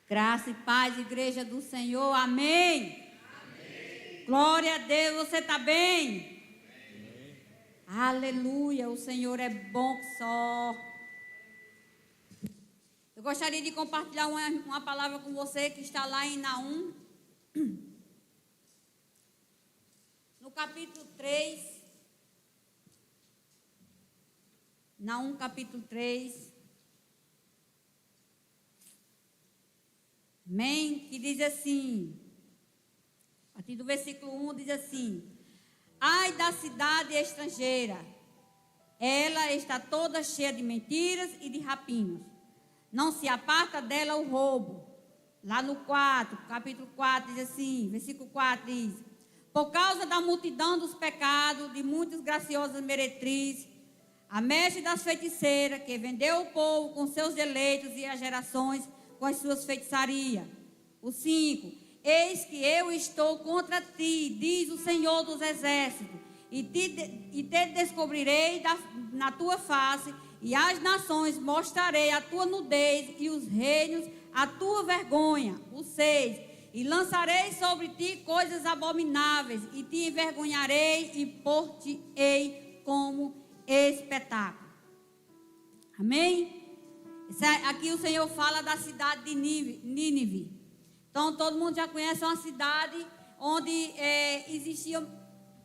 Graça e paz, igreja do Senhor, amém. Amém. Glória a Deus, você está bem? Amém. Aleluia, o Senhor é bom que só. Eu gostaria de compartilhar uma palavra com você que está lá em Naum, no capítulo 3. Naum, capítulo 3. Amém? Que diz assim, a partir do versículo 1 diz assim: ai da cidade estrangeira, ela está toda cheia de mentiras e de rapinhos, não se aparta dela o roubo. Lá no 4, capítulo 4 diz assim, versículo 4 diz: por causa da multidão dos pecados, de muitas graciosas meretrizes, a mestre das feiticeiras, que vendeu o povo com seus deleitos e as gerações com as suas feitiçarias. O 5, eis que eu estou contra ti, diz o Senhor dos Exércitos, e te descobrirei na tua face, e às nações mostrarei a tua nudez, e os reinos a tua vergonha. O 6, e lançarei sobre ti coisas abomináveis, e te envergonharei, e pôr-te-ei como espetáculo. Amém? Aqui o Senhor fala da cidade de Nínive. Então todo mundo já conhece uma cidade onde existia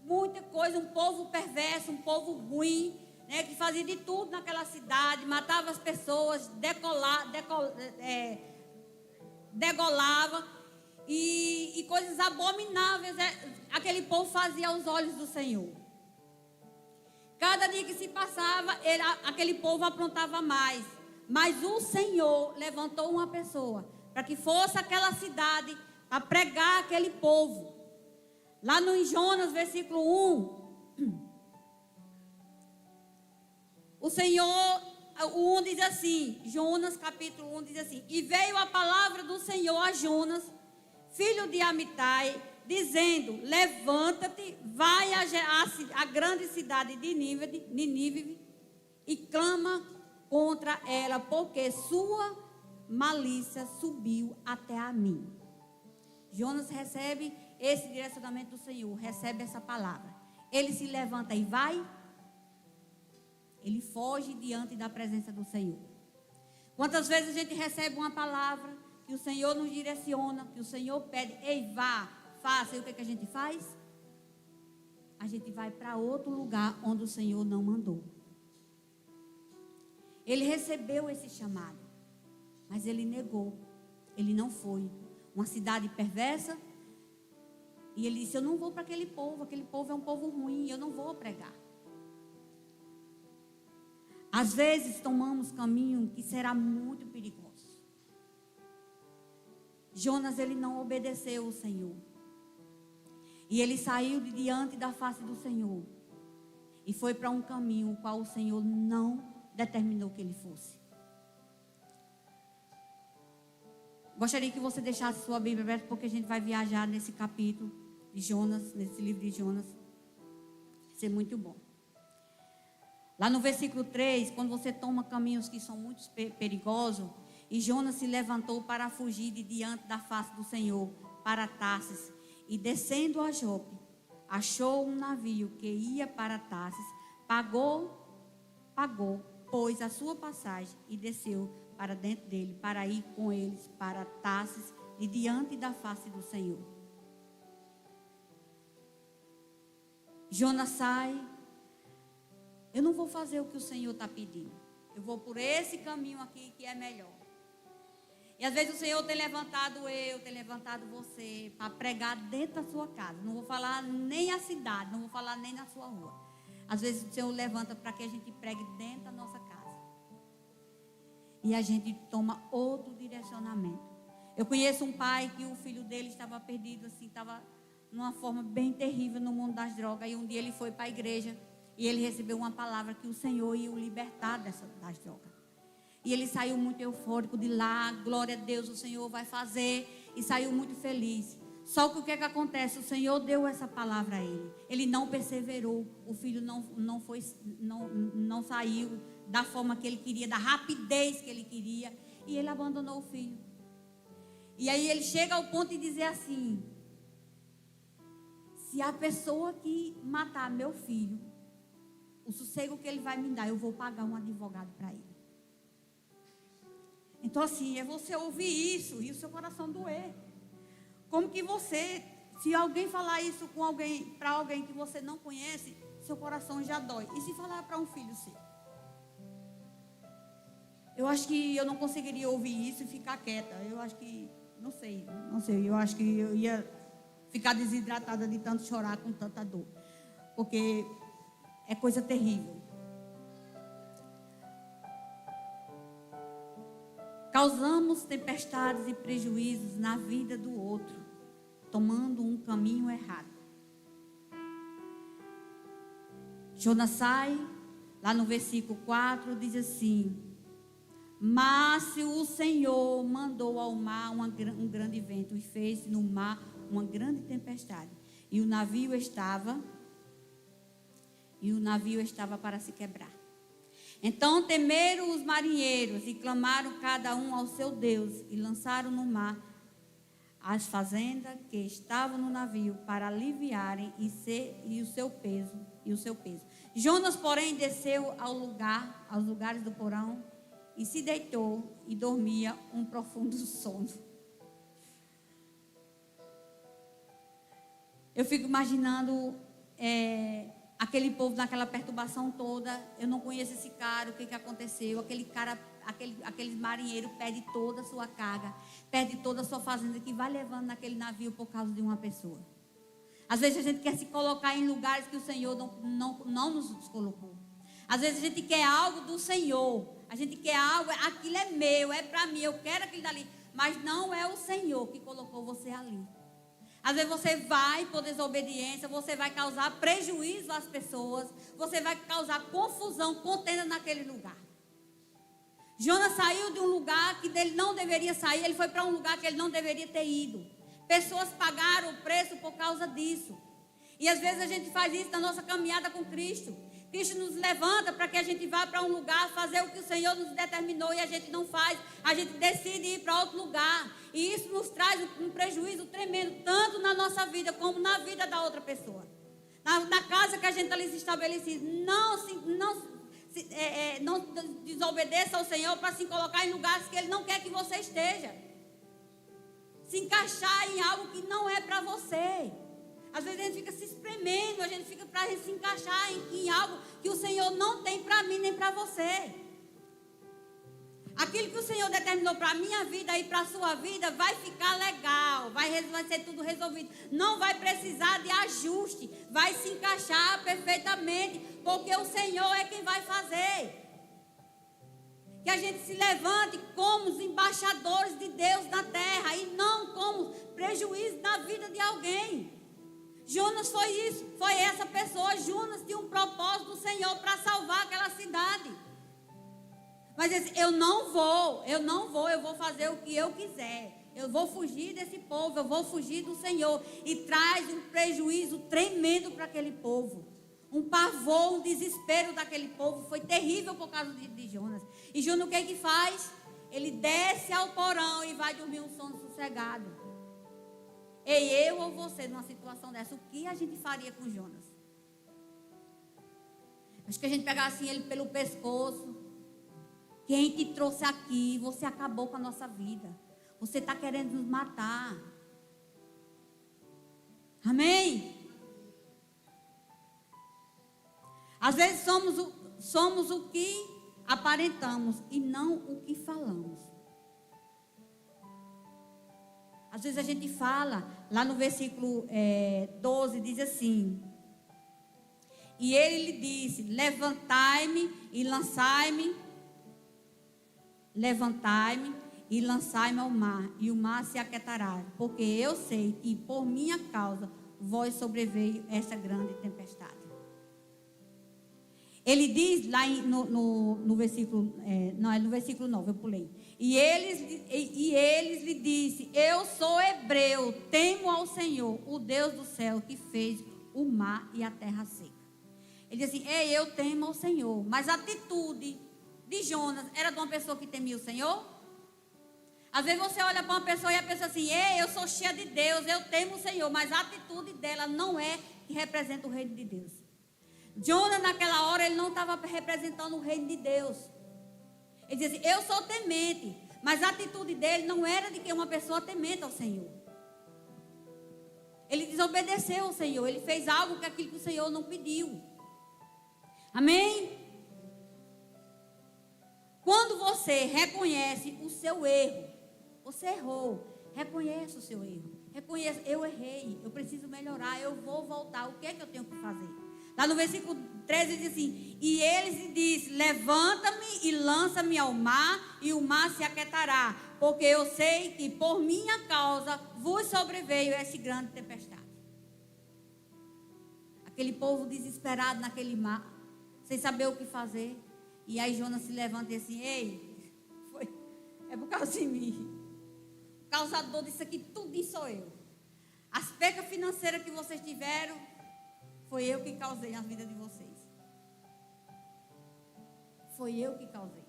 muita coisa, um povo perverso, um povo ruim, né, que fazia de tudo naquela cidade, matava as pessoas, degolava e coisas abomináveis aquele povo fazia aos olhos do Senhor. Cada dia que se passava, aquele povo aprontava mais. Mas o Senhor levantou uma pessoa para que fosse aquela cidade para pregar aquele povo. Lá no Jonas, versículo 1, o Senhor, o 1 diz assim, Jonas capítulo 1 diz assim: e veio a palavra do Senhor a Jonas, filho de Amitai, dizendo: levanta-te, vai à grande cidade de Nínive e clama contra ela, porque sua malícia subiu até a mim. Jonas recebe esse direcionamento do Senhor, recebe essa palavra. Ele se levanta e vai. Ele foge diante da presença do Senhor. Quantas vezes a gente recebe uma palavra que o Senhor nos direciona, que o Senhor pede: ei, vá, faça. E o que a gente faz? A gente vai para outro lugar onde o Senhor não mandou. Ele recebeu esse chamado, mas ele negou. Ele não foi. Uma cidade perversa. E ele disse: eu não vou para aquele povo é um povo ruim, eu não vou pregar. Às vezes tomamos caminho que será muito perigoso. Jonas, ele não obedeceu ao Senhor. E ele saiu de diante da face do Senhor. E foi para um caminho o qual o Senhor não determinou que ele fosse. Gostaria que você deixasse sua Bíblia aberta, porque a gente vai viajar nesse capítulo de Jonas, nesse livro de Jonas. Vai ser muito bom. Lá no versículo 3, quando você toma caminhos que são muito perigosos, e Jonas se levantou para fugir de diante da face do Senhor, para Tarsis, e descendo a Jope, achou um navio que ia para Tarsis, pagou, pois a sua passagem, e desceu para dentro dele, para ir com eles para Tarsis, e diante da face do Senhor. Jonas sai: eu não vou fazer o que o Senhor está pedindo, eu vou por esse caminho aqui que é melhor. E às vezes o Senhor tem levantado tem levantado você para pregar dentro da sua casa. Não vou falar nem a cidade, não vou falar nem na sua rua. Às vezes o Senhor levanta para que a gente pregue dentro da nossa casa. E a gente toma outro direcionamento. Eu conheço um pai que o filho dele estava perdido, assim, estava numa forma bem terrível no mundo das drogas. E um dia ele foi para a igreja e ele recebeu uma palavra que o Senhor ia o libertar das drogas. E ele saiu muito eufórico de lá: glória a Deus, o Senhor vai fazer. E saiu muito feliz. Só que o que acontece? O Senhor deu essa palavra a ele. Ele não perseverou. O filho não saiu da forma que ele queria, da rapidez que ele queria. E ele abandonou o filho. E aí ele chega ao ponto de dizer assim: se a pessoa que matar meu filho, o sossego que ele vai me dar, eu vou pagar um advogado para ele. Então assim, é você ouvir isso e o seu coração doer. Como que você, se alguém falar isso com alguém, para alguém que você não conhece, seu coração já dói. E se falar para um filho seu? Eu acho que eu não conseguiria ouvir isso e ficar quieta. Eu acho que, não sei. Eu acho que eu ia ficar desidratada de tanto chorar com tanta dor. Porque é coisa terrível. Causamos tempestades e prejuízos na vida do outro, tomando um caminho errado. Jonas sai, lá no versículo 4, diz assim: mas se o Senhor mandou ao mar um grande vento e fez no mar uma grande tempestade, e o navio estava para se quebrar. Então temeram os marinheiros e clamaram cada um ao seu Deus e lançaram no mar as fazendas que estavam no navio para aliviarem o seu peso. Jonas, porém, desceu aos lugares do porão e se deitou e dormia um profundo sono. Eu fico imaginando aquele povo naquela perturbação toda. Eu não conheço esse cara, o que aconteceu? Aquele marinheiro perde toda a sua carga, perde toda a sua fazenda que vai levando naquele navio por causa de uma pessoa. Às vezes a gente quer se colocar em lugares que o Senhor não nos colocou. Às vezes a gente quer algo do Senhor, a gente quer algo, aquilo é meu, é para mim, eu quero aquilo dali, mas não é o Senhor que colocou você ali. Às vezes você vai, por desobediência, você vai causar prejuízo às pessoas, você vai causar confusão, contenda naquele lugar. Jonas saiu de um lugar que ele não deveria sair, ele foi para um lugar que ele não deveria ter ido. Pessoas pagaram o preço por causa disso. E às vezes a gente faz isso na nossa caminhada com Cristo. Cristo nos levanta para que a gente vá para um lugar, fazer o que o Senhor nos determinou e a gente não faz. A gente decide ir para outro lugar. E isso nos traz um prejuízo tremendo, tanto na nossa vida como na vida da outra pessoa. Na casa que a gente ali se estabelecido. Não desobedeça ao Senhor para se colocar em lugares que Ele não quer que você esteja. Se encaixar em algo que não é para você. Às vezes a gente fica se espremendo, a gente fica para se encaixar em algo que o Senhor não tem para mim nem para você. Aquilo que o Senhor determinou para a minha vida e para a sua vida vai ficar legal, vai ser tudo resolvido. Não vai precisar de ajuste, vai se encaixar perfeitamente, porque o Senhor é quem vai fazer. Que a gente se levante como os embaixadores de Deus na terra e não como prejuízo na vida de alguém. Jonas foi isso, foi essa pessoa. Jonas tinha um propósito do Senhor para salvar aquela cidade. Mas ele disse, eu vou fazer o que eu quiser. Eu vou fugir desse povo, eu vou fugir do Senhor. E traz um prejuízo tremendo para aquele povo. Um pavor, um desespero daquele povo. Foi terrível por causa de Jonas. E Jonas o que é que faz? Ele desce ao porão e vai dormir um sono sossegado. Ei, eu ou você, numa situação dessa, o que a gente faria com Jonas? Acho que a gente pegasse assim, ele pelo pescoço. Quem te trouxe aqui? Você acabou com a nossa vida. Você está querendo nos matar. Amém? Às vezes somos o que aparentamos e não o que falamos. Às vezes a gente fala, lá no versículo 12, diz assim: e ele lhe disse, levantai-me e lançai-me ao mar, e o mar se aquietará, porque eu sei que por minha causa vós sobreveio esta grande tempestade. Ele diz lá no versículo, no versículo 9, eu pulei. E eles lhe disse, eu sou hebreu, temo ao Senhor, o Deus do céu, que fez o mar e a terra seca. Ele disse assim, eu temo ao Senhor. Mas a atitude de Jonas era de uma pessoa que temia o Senhor? Às vezes você olha para uma pessoa e a pessoa assim, ei, eu sou cheia de Deus, eu temo o Senhor, mas a atitude dela não é que representa o reino de Deus. Jonas, naquela hora, ele não estava representando o reino de Deus. Ele dizia assim, eu sou temente, mas a atitude dele não era de que uma pessoa temente ao Senhor. Ele desobedeceu ao Senhor, ele fez algo que aquilo que o Senhor não pediu. Amém? Quando você reconhece o seu erro, você errou, reconhece o seu erro. Reconheça, eu errei, eu preciso melhorar, eu vou voltar, o que é que eu tenho que fazer? Lá no versículo 13 diz assim, e ele lhe disse, levanta-me e lança-me ao mar, e o mar se aquietará, porque eu sei que por minha causa vos sobreveio essa grande tempestade. Aquele povo desesperado naquele mar, sem saber o que fazer. E aí Jonas se levanta e diz assim, ei, é por causa de mim. O causador disso aqui, tudo sou eu. As percas financeiras que vocês tiveram, foi eu que causei na vida de vocês. Foi eu que causei.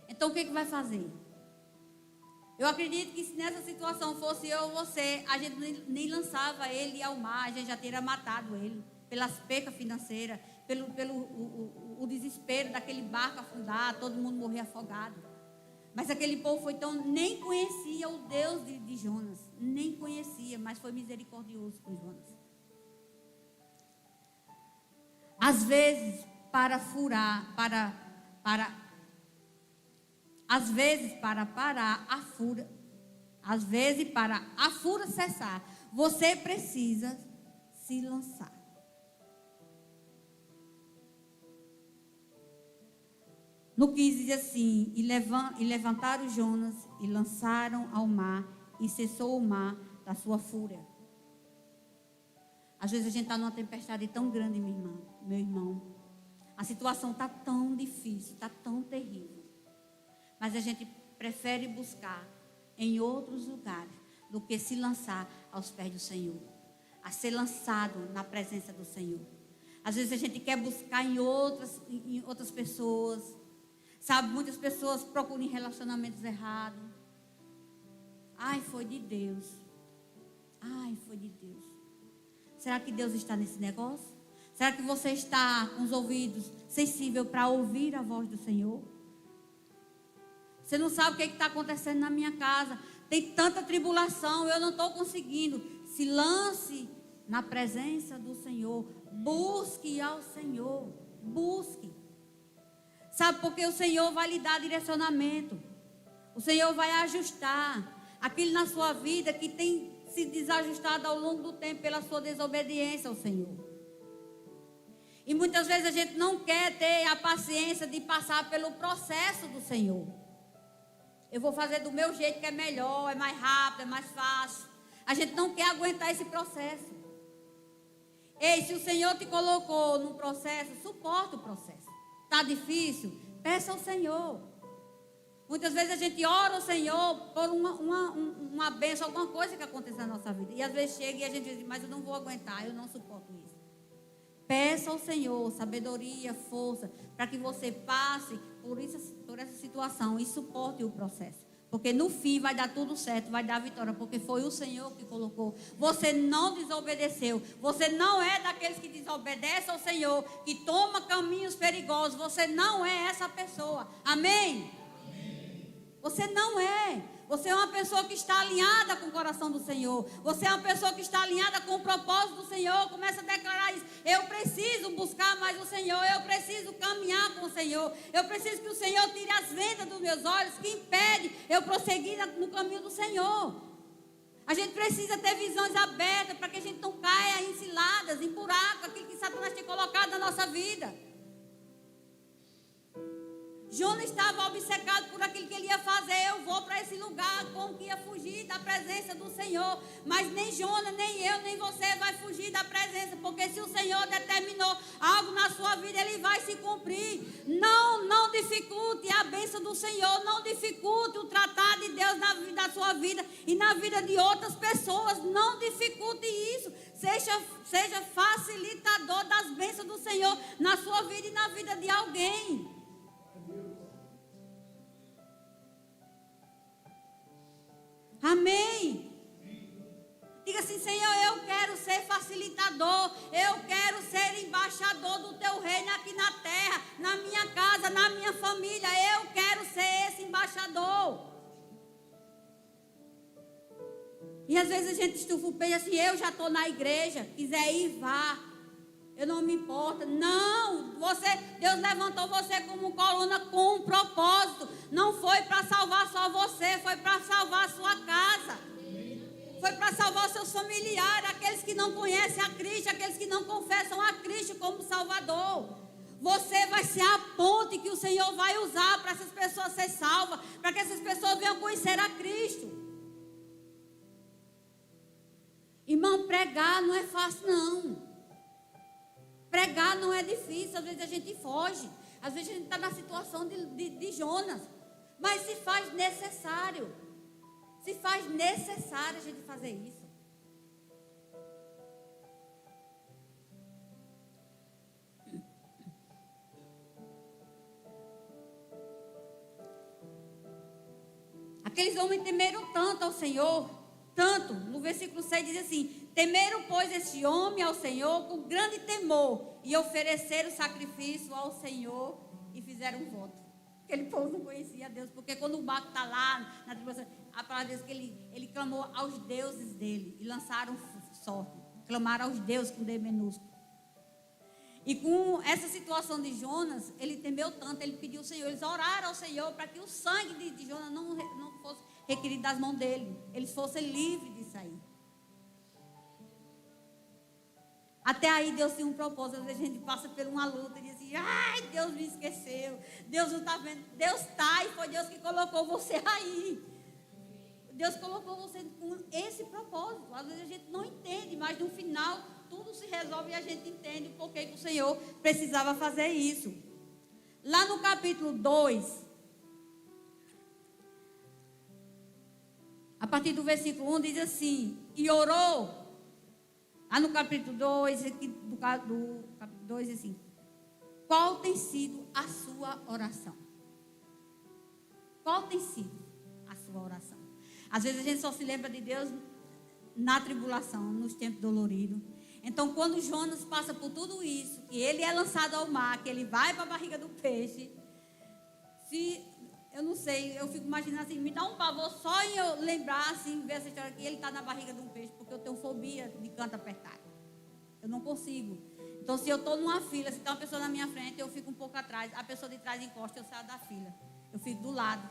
Então o que vai fazer? Eu acredito que se nessa situação fosse eu ou você, a gente nem lançava ele ao mar, a gente já teria matado ele. Pelas percas financeiras, pelo desespero daquele barco afundar, todo mundo morrer afogado. Mas aquele povo foi tão, nem conhecia o Deus de Jonas, nem conhecia, mas foi misericordioso com Jonas. Às vezes, para parar a fúria, às vezes para a fúria cessar, você precisa se lançar. No 15 diz assim, e levantaram Jonas e lançaram ao mar, e cessou o mar da sua fúria. Às vezes a gente está numa tempestade tão grande, meu irmão. A situação está tão difícil, está tão terrível. Mas a gente prefere buscar em outros lugares do que se lançar aos pés do Senhor. A ser lançado na presença do Senhor. Às vezes a gente quer buscar em outras pessoas. Sabe, muitas pessoas procuram relacionamentos errados. Ai, foi de Deus. Ai, foi de Deus. Será que Deus está nesse negócio? Será que você está com os ouvidos sensíveis para ouvir a voz do Senhor? Você não sabe o que está acontecendo na minha casa. Tem tanta tribulação, eu não estou conseguindo. Se lance na presença do Senhor. Busque ao Senhor. Busque. Sabe, porque o Senhor vai lhe dar direcionamento. O Senhor vai ajustar aquilo na sua vida que tem se desajustado ao longo do tempo pela sua desobediência ao Senhor. E muitas vezes a gente não quer ter a paciência de passar pelo processo do Senhor. Eu vou fazer do meu jeito que é melhor, é mais rápido, é mais fácil. A gente não quer aguentar esse processo. Ei, se o Senhor te colocou num processo, suporta o processo. Está difícil? Peça ao Senhor. Muitas vezes a gente ora ao Senhor por uma bênção, alguma coisa que acontece na nossa vida. E às vezes chega e a gente diz, mas eu não vou aguentar, eu não suporto isso. Peça ao Senhor sabedoria, força, para que você passe por essa situação e suporte o processo. Porque no fim vai dar tudo certo, vai dar vitória, porque foi o Senhor que colocou. Você não desobedeceu. Você não é daqueles que desobedecem ao Senhor, que toma caminhos perigosos. Você não é essa pessoa. Amém? Amém. Você não é. Você é uma pessoa que está alinhada com o coração do Senhor. Você é uma pessoa que está alinhada com o propósito do Senhor. Começa a declarar isso. Eu preciso buscar mais o Senhor. Eu preciso caminhar com o Senhor. Eu preciso que o Senhor tire as vendas dos meus olhos que impede eu prosseguir no caminho do Senhor. A gente precisa ter visões abertas para que a gente não caia em ciladas, em buracos, aquilo que Satanás tem colocado na nossa vida. Jonas estava obcecado por aquilo que ele ia fazer. Eu vou para esse lugar, como que ia fugir da presença do Senhor. Mas nem Jonas, nem eu, nem você vai fugir da presença. Porque se o Senhor determinou algo na sua vida, ele vai se cumprir. Não dificulte a bênção do Senhor. Não dificulte o tratar de Deus na vida da sua vida e na vida de outras pessoas. Não dificulte isso. Seja facilitador das bênçãos do Senhor na sua vida e na vida de alguém. Eu quero ser embaixador do teu reino aqui na terra, na minha casa, na minha família. Eu quero ser esse embaixador. E às vezes a gente estufa o peito assim, eu já estou na igreja, quiser ir, vá. Eu não me importo. Não, Deus levantou você como coluna com um propósito. Não foi para salvar só você, foi para salvar a sua casa. Foi para salvar os seus familiares, aqueles que não conhecem a Cristo, aqueles que não confessam a Cristo como Salvador. Você vai ser a ponte que o Senhor vai usar para essas pessoas ser salvas, para que essas pessoas venham conhecer a Cristo. Irmão, pregar não é fácil, não. Pregar não é difícil, às vezes a gente foge, às vezes a gente está na situação de Jonas, mas se faz necessário a gente fazer isso. Aqueles homens temeram tanto ao Senhor, tanto, no versículo 6 diz assim: temeram, pois, este homem ao Senhor com grande temor, e ofereceram sacrifício ao Senhor e fizeram um voto. Aquele povo não conhecia a Deus, porque quando o barco está lá na tribulação, a palavra diz que ele clamou aos deuses dele, e lançaram sorte, clamaram aos deuses com D minúsculo. E com essa situação de Jonas, ele temeu tanto, ele pediu ao Senhor, eles oraram ao Senhor para que o sangue de Jonas não fosse requerido das mãos dele, eles fossem livres de sair. Até aí Deus tem um propósito. Às vezes a gente passa por uma luta e diz assim: ai, Deus me esqueceu, Deus não está vendo. Deus está, e foi Deus que colocou você aí. Deus colocou você com esse propósito. Às vezes a gente não entende, mas no final tudo se resolve e a gente entende o porquê que o Senhor precisava fazer isso. Lá no capítulo 2, a partir do versículo 1 diz assim: e orou. Lá no capítulo 2, aqui do capítulo 2, assim: qual tem sido a sua oração? Qual tem sido a sua oração? Às vezes a gente só se lembra de Deus na tribulação, nos tempos doloridos. Então, quando Jonas passa por tudo isso, que ele é lançado ao mar, que ele vai para a barriga do peixe, eu não sei, eu fico imaginando assim, me dá um pavor só em eu lembrar, assim, ver essa história que ele está na barriga de um peixe, porque eu tenho fobia de canto apertado. Eu não consigo. Então, se eu estou numa fila, se tem uma pessoa na minha frente, eu fico um pouco atrás, a pessoa de trás encosta, eu saio da fila. Eu fico do lado,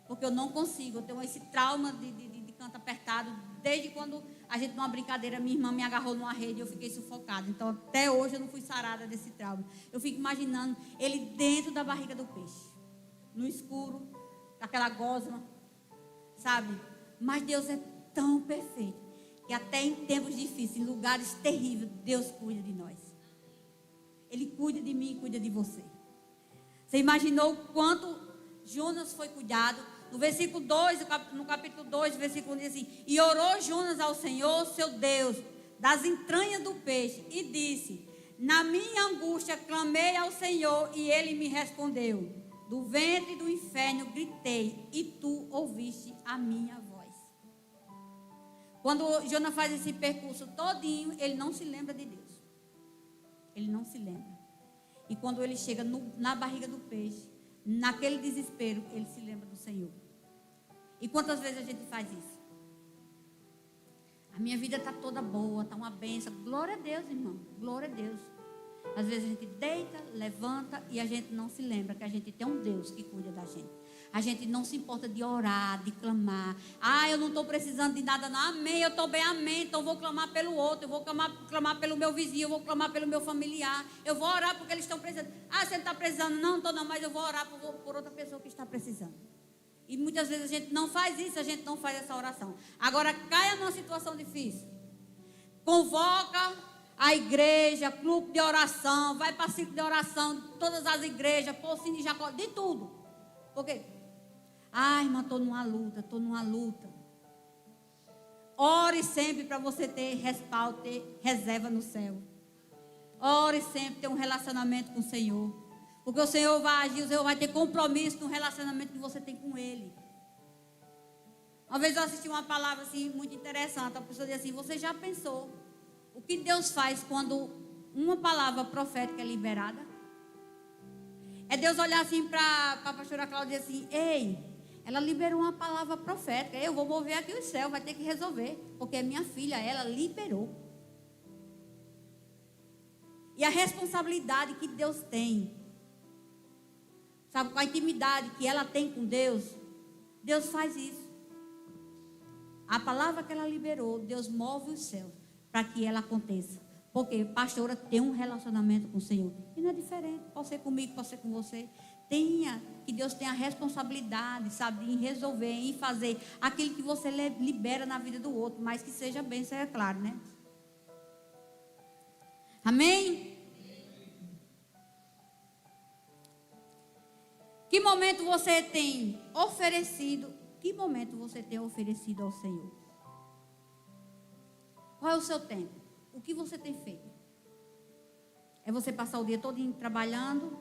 porque eu não consigo. Eu tenho esse trauma de canto apertado, desde quando a gente, numa brincadeira, minha irmã me agarrou numa rede e eu fiquei sufocada. Então, até hoje eu não fui sarada desse trauma. Eu fico imaginando ele dentro da barriga do peixe, no escuro, com aquela gosma, sabe? Mas Deus é tão perfeito, que até em tempos difíceis, em lugares terríveis, Deus cuida de nós. Ele cuida de mim e cuida de você. Você imaginou o quanto Jonas foi cuidado? No versículo 2, no capítulo 2, versículo 1 diz assim: e orou Jonas ao Senhor, seu Deus, das entranhas do peixe, e disse: na minha angústia clamei ao Senhor, e ele me respondeu. Do ventre do inferno gritei, e tu ouviste a minha voz. Quando Jonas faz esse percurso todinho, ele não se lembra de Deus. Ele não se lembra. E quando ele chega na barriga do peixe, naquele desespero, ele se lembra do Senhor. E quantas vezes a gente faz isso? A minha vida está toda boa, está uma bênção. Glória a Deus, irmão. Glória a Deus. Às vezes a gente deita, levanta e a gente não se lembra que a gente tem um Deus que cuida da gente. A gente não se importa de orar, de clamar. Ah, eu não estou precisando de nada, não. Amém, eu estou bem, amém. Então eu vou clamar pelo outro, eu vou clamar pelo meu vizinho, eu vou clamar pelo meu familiar. Eu vou orar porque eles estão precisando. Ah, você não está precisando? Não estou não, mas eu vou orar por outra pessoa que está precisando. E muitas vezes a gente não faz isso, a gente não faz essa oração. Agora, caia numa situação difícil. Convoca a igreja, clube de oração, vai para ciclo de oração, todas as igrejas, Pocinho de Jacó, de tudo. Por quê? Ah, irmã, estou numa luta. Ore sempre para você ter respaldo, ter reserva no céu. Ore sempre, ter um relacionamento com o Senhor. Porque o Senhor vai agir, o Senhor vai ter compromisso no relacionamento que você tem com Ele. Uma vez eu assisti uma palavra assim, muito interessante. A pessoa dizia assim: você já pensou o que Deus faz quando uma palavra profética liberada? É Deus olhar assim para a pastora Cláudia e dizer assim: ei, ela liberou uma palavra profética, eu vou mover aqui o céu, vai ter que resolver, porque é minha filha, ela liberou. E a responsabilidade que Deus tem, sabe, com a intimidade que ela tem com Deus, Deus faz isso. A palavra que ela liberou, Deus move os céus para que ela aconteça. Porque pastora tem um relacionamento com o Senhor. E não é diferente. Pode ser comigo, pode ser com você. Que Deus tenha a responsabilidade, sabe, em resolver, em fazer aquilo que você libera na vida do outro. Mas que seja bênção, é claro, né? Amém? Que momento você tem oferecido? Que momento você tem oferecido ao Senhor? Qual é o seu tempo? O que você tem feito? É você passar o dia todo trabalhando?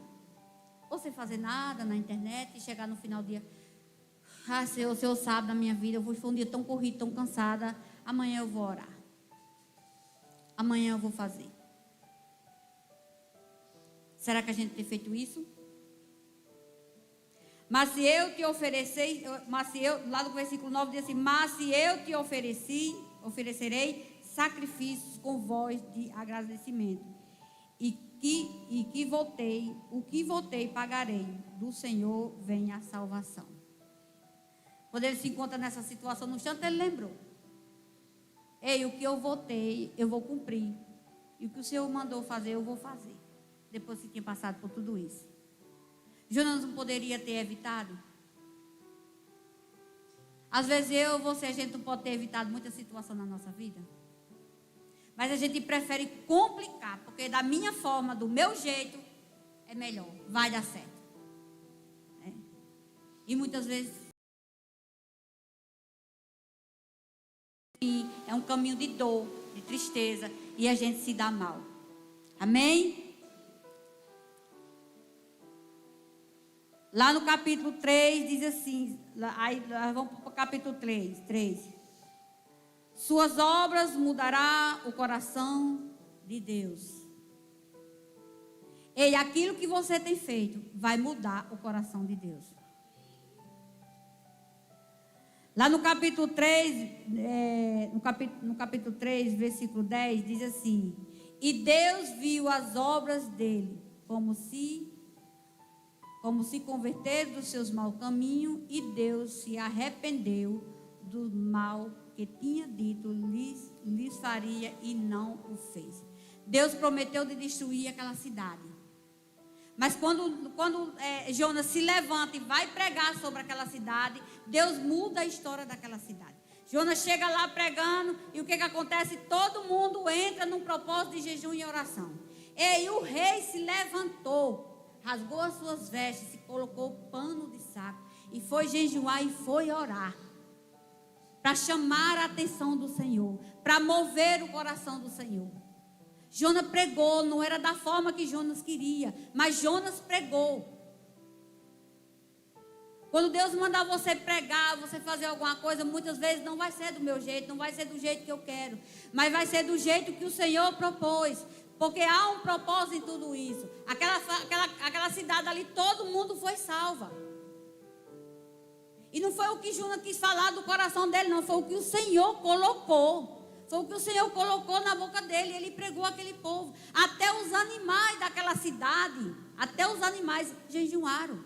Ou você fazer nada na internet e chegar no final do dia? Ah, Senhor, o Senhor sabe da minha vida, foi um dia tão corrido, tão cansada. Amanhã eu vou orar. Amanhã eu vou fazer. Será que a gente tem feito isso? Mas se eu te oferecer, lá no versículo 9 diz assim: mas se eu te oferecerei sacrifícios com voz de agradecimento, o que votei pagarei, do Senhor vem a salvação. Quando ele se encontra nessa situação, no chão, ele lembrou: ei, o que eu votei, eu vou cumprir, e o que o Senhor mandou fazer, eu vou fazer, depois que tinha passado por tudo isso. Jonas não poderia ter evitado? Às vezes a gente não pode ter evitado muita situação na nossa vida. Mas a gente prefere complicar, porque da minha forma, do meu jeito, é melhor, vai dar certo. Né? E muitas vezes é um caminho de dor, de tristeza, e a gente se dá mal. Amém? Lá no capítulo 3 diz assim, aí vamos para o capítulo 3. Suas obras mudará o coração de Deus. E aquilo que você tem feito vai mudar o coração de Deus. Lá no capítulo 3, no capítulo 3, versículo 10, diz assim: e Deus viu as obras dele, como se converteram dos seus maus caminhos, e Deus se arrependeu do mal que tinha dito lhes faria, e não o fez. Deus prometeu de destruir aquela cidade. Mas quando Jonas se levanta e vai pregar sobre aquela cidade, Deus muda a história daquela cidade. Jonas chega lá pregando, e o que acontece? Todo mundo entra num propósito de jejum e oração. E o rei se levantou, rasgou as suas vestes, se colocou pano de saco, e foi jejuar e foi orar, para chamar a atenção do Senhor, para mover o coração do Senhor. Jonas pregou, não era da forma que Jonas queria, mas Jonas pregou. Quando Deus mandar você pregar, você fazer alguma coisa, muitas vezes não vai ser do meu jeito, não vai ser do jeito que eu quero, mas vai ser do jeito que o Senhor propôs, porque há um propósito em tudo isso. Aquela cidade ali, todo mundo foi salva. E não foi o que Jonas quis falar do coração dele, não, foi o que o Senhor colocou. Foi o que o Senhor colocou na boca dele. Ele pregou aquele povo. Até os animais daquela cidade, até os animais jejuaram.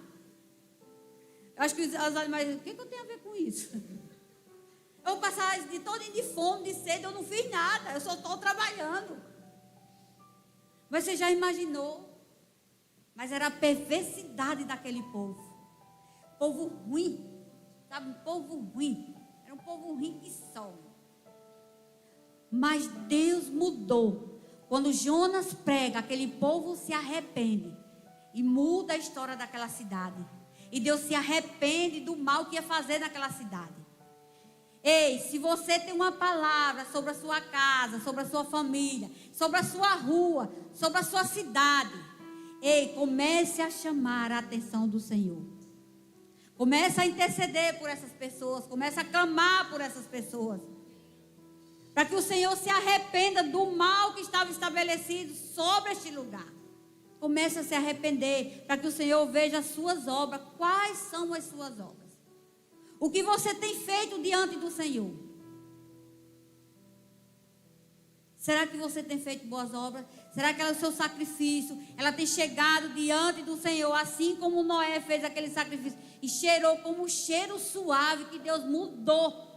Eu acho que os animais, o que eu tenho a ver com isso? Eu passar de todo de fome, de sede, eu não fiz nada, eu só estou trabalhando. Mas você já imaginou? Mas era a perversidade daquele povo. Povo ruim, sabe? Um povo ruim. Era um povo ruim que só. Mas Deus mudou. Quando Jonas prega, aquele povo se arrepende e muda a história daquela cidade. E Deus se arrepende do mal que ia fazer naquela cidade. Ei, se você tem uma palavra sobre a sua casa, sobre a sua família, sobre a sua rua, sobre a sua cidade, ei, comece a chamar a atenção do Senhor. Comece a interceder por essas pessoas, comece a clamar por essas pessoas. Para que o Senhor se arrependa do mal que estava estabelecido sobre este lugar. Comece a se arrepender, para que o Senhor veja as suas obras. Quais são as suas obras? O que você tem feito diante do Senhor? Será que você tem feito boas obras? Será que o seu sacrifício, ela tem chegado diante do Senhor, assim como Noé fez aquele sacrifício, e cheirou como um cheiro suave, que Deus mudou,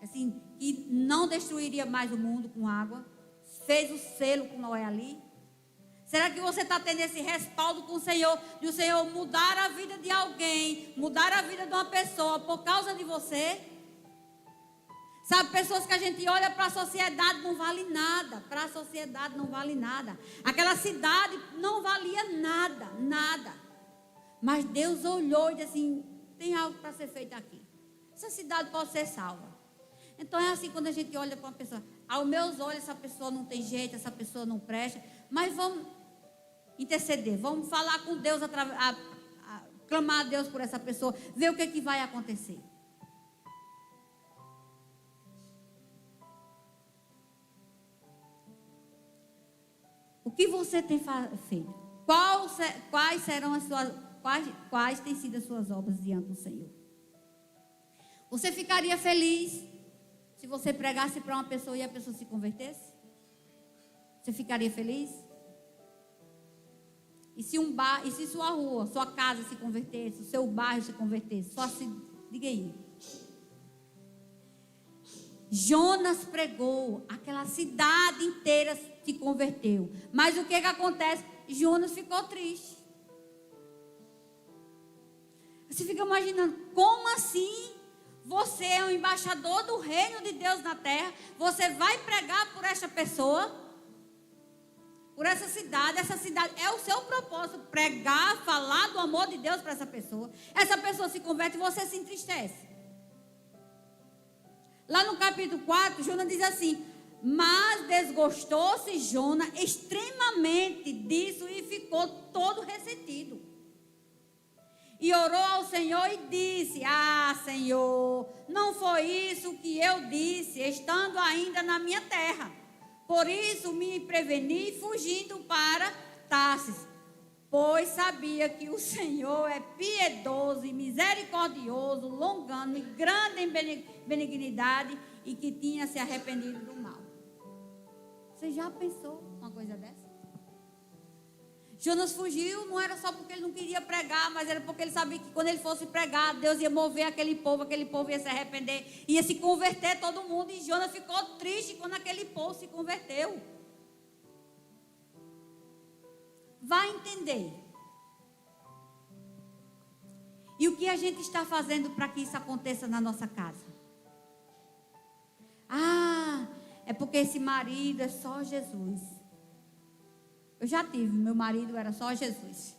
assim, que não destruiria mais o mundo com água, fez o selo com Noé ali? Será que você está tendo esse respaldo com o Senhor, de o Senhor mudar a vida de alguém, mudar a vida de uma pessoa por causa de você? Sabe, pessoas que a gente olha para a sociedade, não vale nada. Para a sociedade não vale nada. Aquela cidade não valia nada, nada. Mas Deus olhou e disse assim, tem algo para ser feito aqui. Essa cidade pode ser salva. Então é assim quando a gente olha para uma pessoa. Aos meus olhos essa pessoa não tem jeito, essa pessoa não presta. Mas vamos interceder, vamos falar com Deus, clamar a Deus por essa pessoa. Ver o que vai acontecer. O que você tem feito? Quais serão as suas, quais têm sido as suas obras diante do Senhor? Você ficaria feliz se você pregasse para uma pessoa e a pessoa se convertesse? Você ficaria feliz? E se sua rua, sua casa se convertesse, o seu bairro se convertesse? Diga aí. Jonas pregou, aquela cidade inteira se converteu. Mas o que acontece? Jonas ficou triste. Você fica imaginando, como assim? Você é um embaixador do reino de Deus na terra. Você vai pregar por essa pessoa, por essa cidade. Essa cidade é o seu propósito, pregar, falar do amor de Deus para essa pessoa. Essa pessoa se converte e você se entristece. Lá no capítulo 4, Jonas diz assim: mas desgostou-se Jonas extremamente disso e ficou todo ressentido. E orou ao Senhor e disse: ah, Senhor, não foi isso que eu disse, estando ainda na minha terra. Por isso me preveni, fugindo para Tarsis, pois sabia que o Senhor é piedoso e misericordioso, longânimo e grande em benignidade, e que tinha se arrependido do mal. Você já pensou uma coisa dessa? Jonas fugiu, não era só porque ele não queria pregar, mas era porque ele sabia que quando ele fosse pregar, Deus ia mover aquele povo ia se arrepender, ia se converter todo mundo. E Jonas ficou triste quando aquele povo se converteu. Vai entender. E o que a gente está fazendo para que isso aconteça na nossa casa? Ah, é porque esse marido é só Jesus. Eu já tive, meu marido era só Jesus.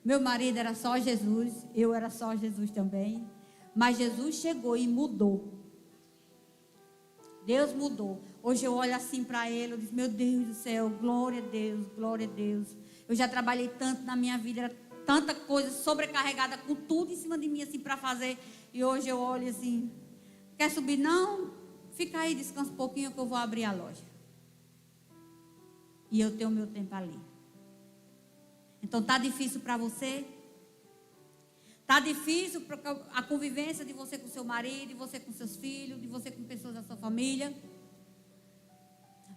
Meu marido era só Jesus, eu era só Jesus também. Mas Jesus chegou e mudou. Deus mudou. Hoje eu olho assim para ele, eu digo, meu Deus do céu, glória a Deus, glória a Deus. Eu já trabalhei tanto na minha vida, era tanta coisa sobrecarregada, com tudo em cima de mim assim para fazer. E hoje eu olho assim, quer subir? Não, fica aí, descansa um pouquinho que eu vou abrir a loja. E eu tenho meu tempo ali. Então está difícil para você? Está difícil a convivência de você com seu marido, de você com seus filhos, de você com pessoas da sua família?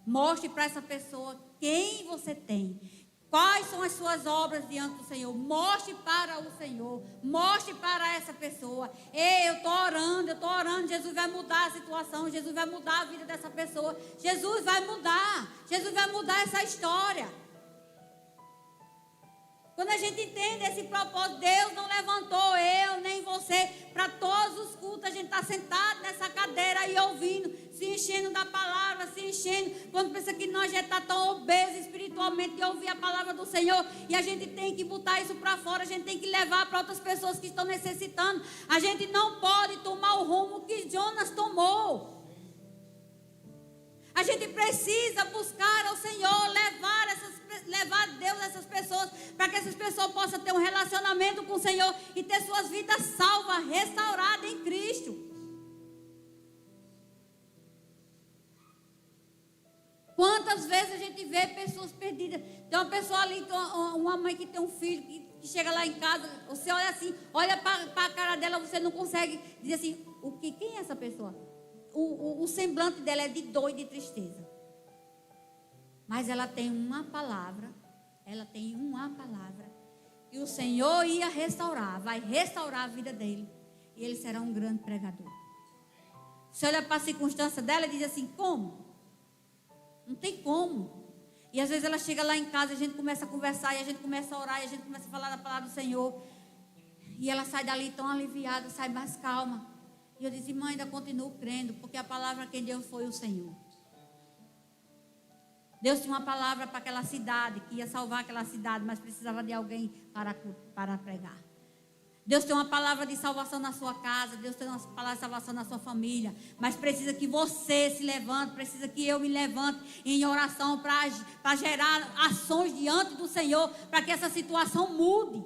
Mostre para essa pessoa quem você tem. Quais são as suas obras diante do Senhor? Mostre para o Senhor. Mostre para essa pessoa. Ei, eu estou orando. Jesus vai mudar a situação. Jesus vai mudar a vida dessa pessoa. Jesus vai mudar. Jesus vai mudar essa história. Quando a gente entende esse propósito, Deus não levantou eu nem você para todos os cultos. A gente está sentado nessa cadeira aí ouvindo, se enchendo da palavra, se enchendo. Quando pensa que nós já está tão obeso espiritualmente de ouvir a palavra do Senhor, e a gente tem que botar isso para fora, a gente tem que levar para outras pessoas que estão necessitando. A gente não pode tomar o rumo que Jonas tomou. A gente precisa buscar ao Senhor, levar Deus a essas pessoas, para que essas pessoas possam ter um relacionamento com o Senhor e ter suas vidas salvas, restauradas em Cristo. Quantas vezes a gente vê pessoas perdidas? Tem uma pessoa ali, uma mãe que tem um filho que chega lá em casa, você olha assim, olha para a cara dela, você não consegue dizer assim, quem é essa pessoa? O semblante dela é de dor e de tristeza. Mas ela tem uma palavra, e o Senhor ia restaurar, vai restaurar a vida dele, e ele será um grande pregador. Você olha para a circunstância dela e diz assim, como? Não tem como. E às vezes ela chega lá em casa, a gente começa a conversar, e a gente começa a orar, e a gente começa a falar da palavra do Senhor, e ela sai dali tão aliviada, sai mais calma. E eu disse, mãe, ainda continuo crendo, porque a palavra quem deu foi o Senhor. Deus tinha uma palavra para aquela cidade, que ia salvar aquela cidade, mas precisava de alguém para pregar. Deus tem uma palavra de salvação na sua casa, Deus tem uma palavra de salvação na sua família, mas precisa que você se levante, precisa que eu me levante em oração para gerar ações diante do Senhor, para que essa situação mude.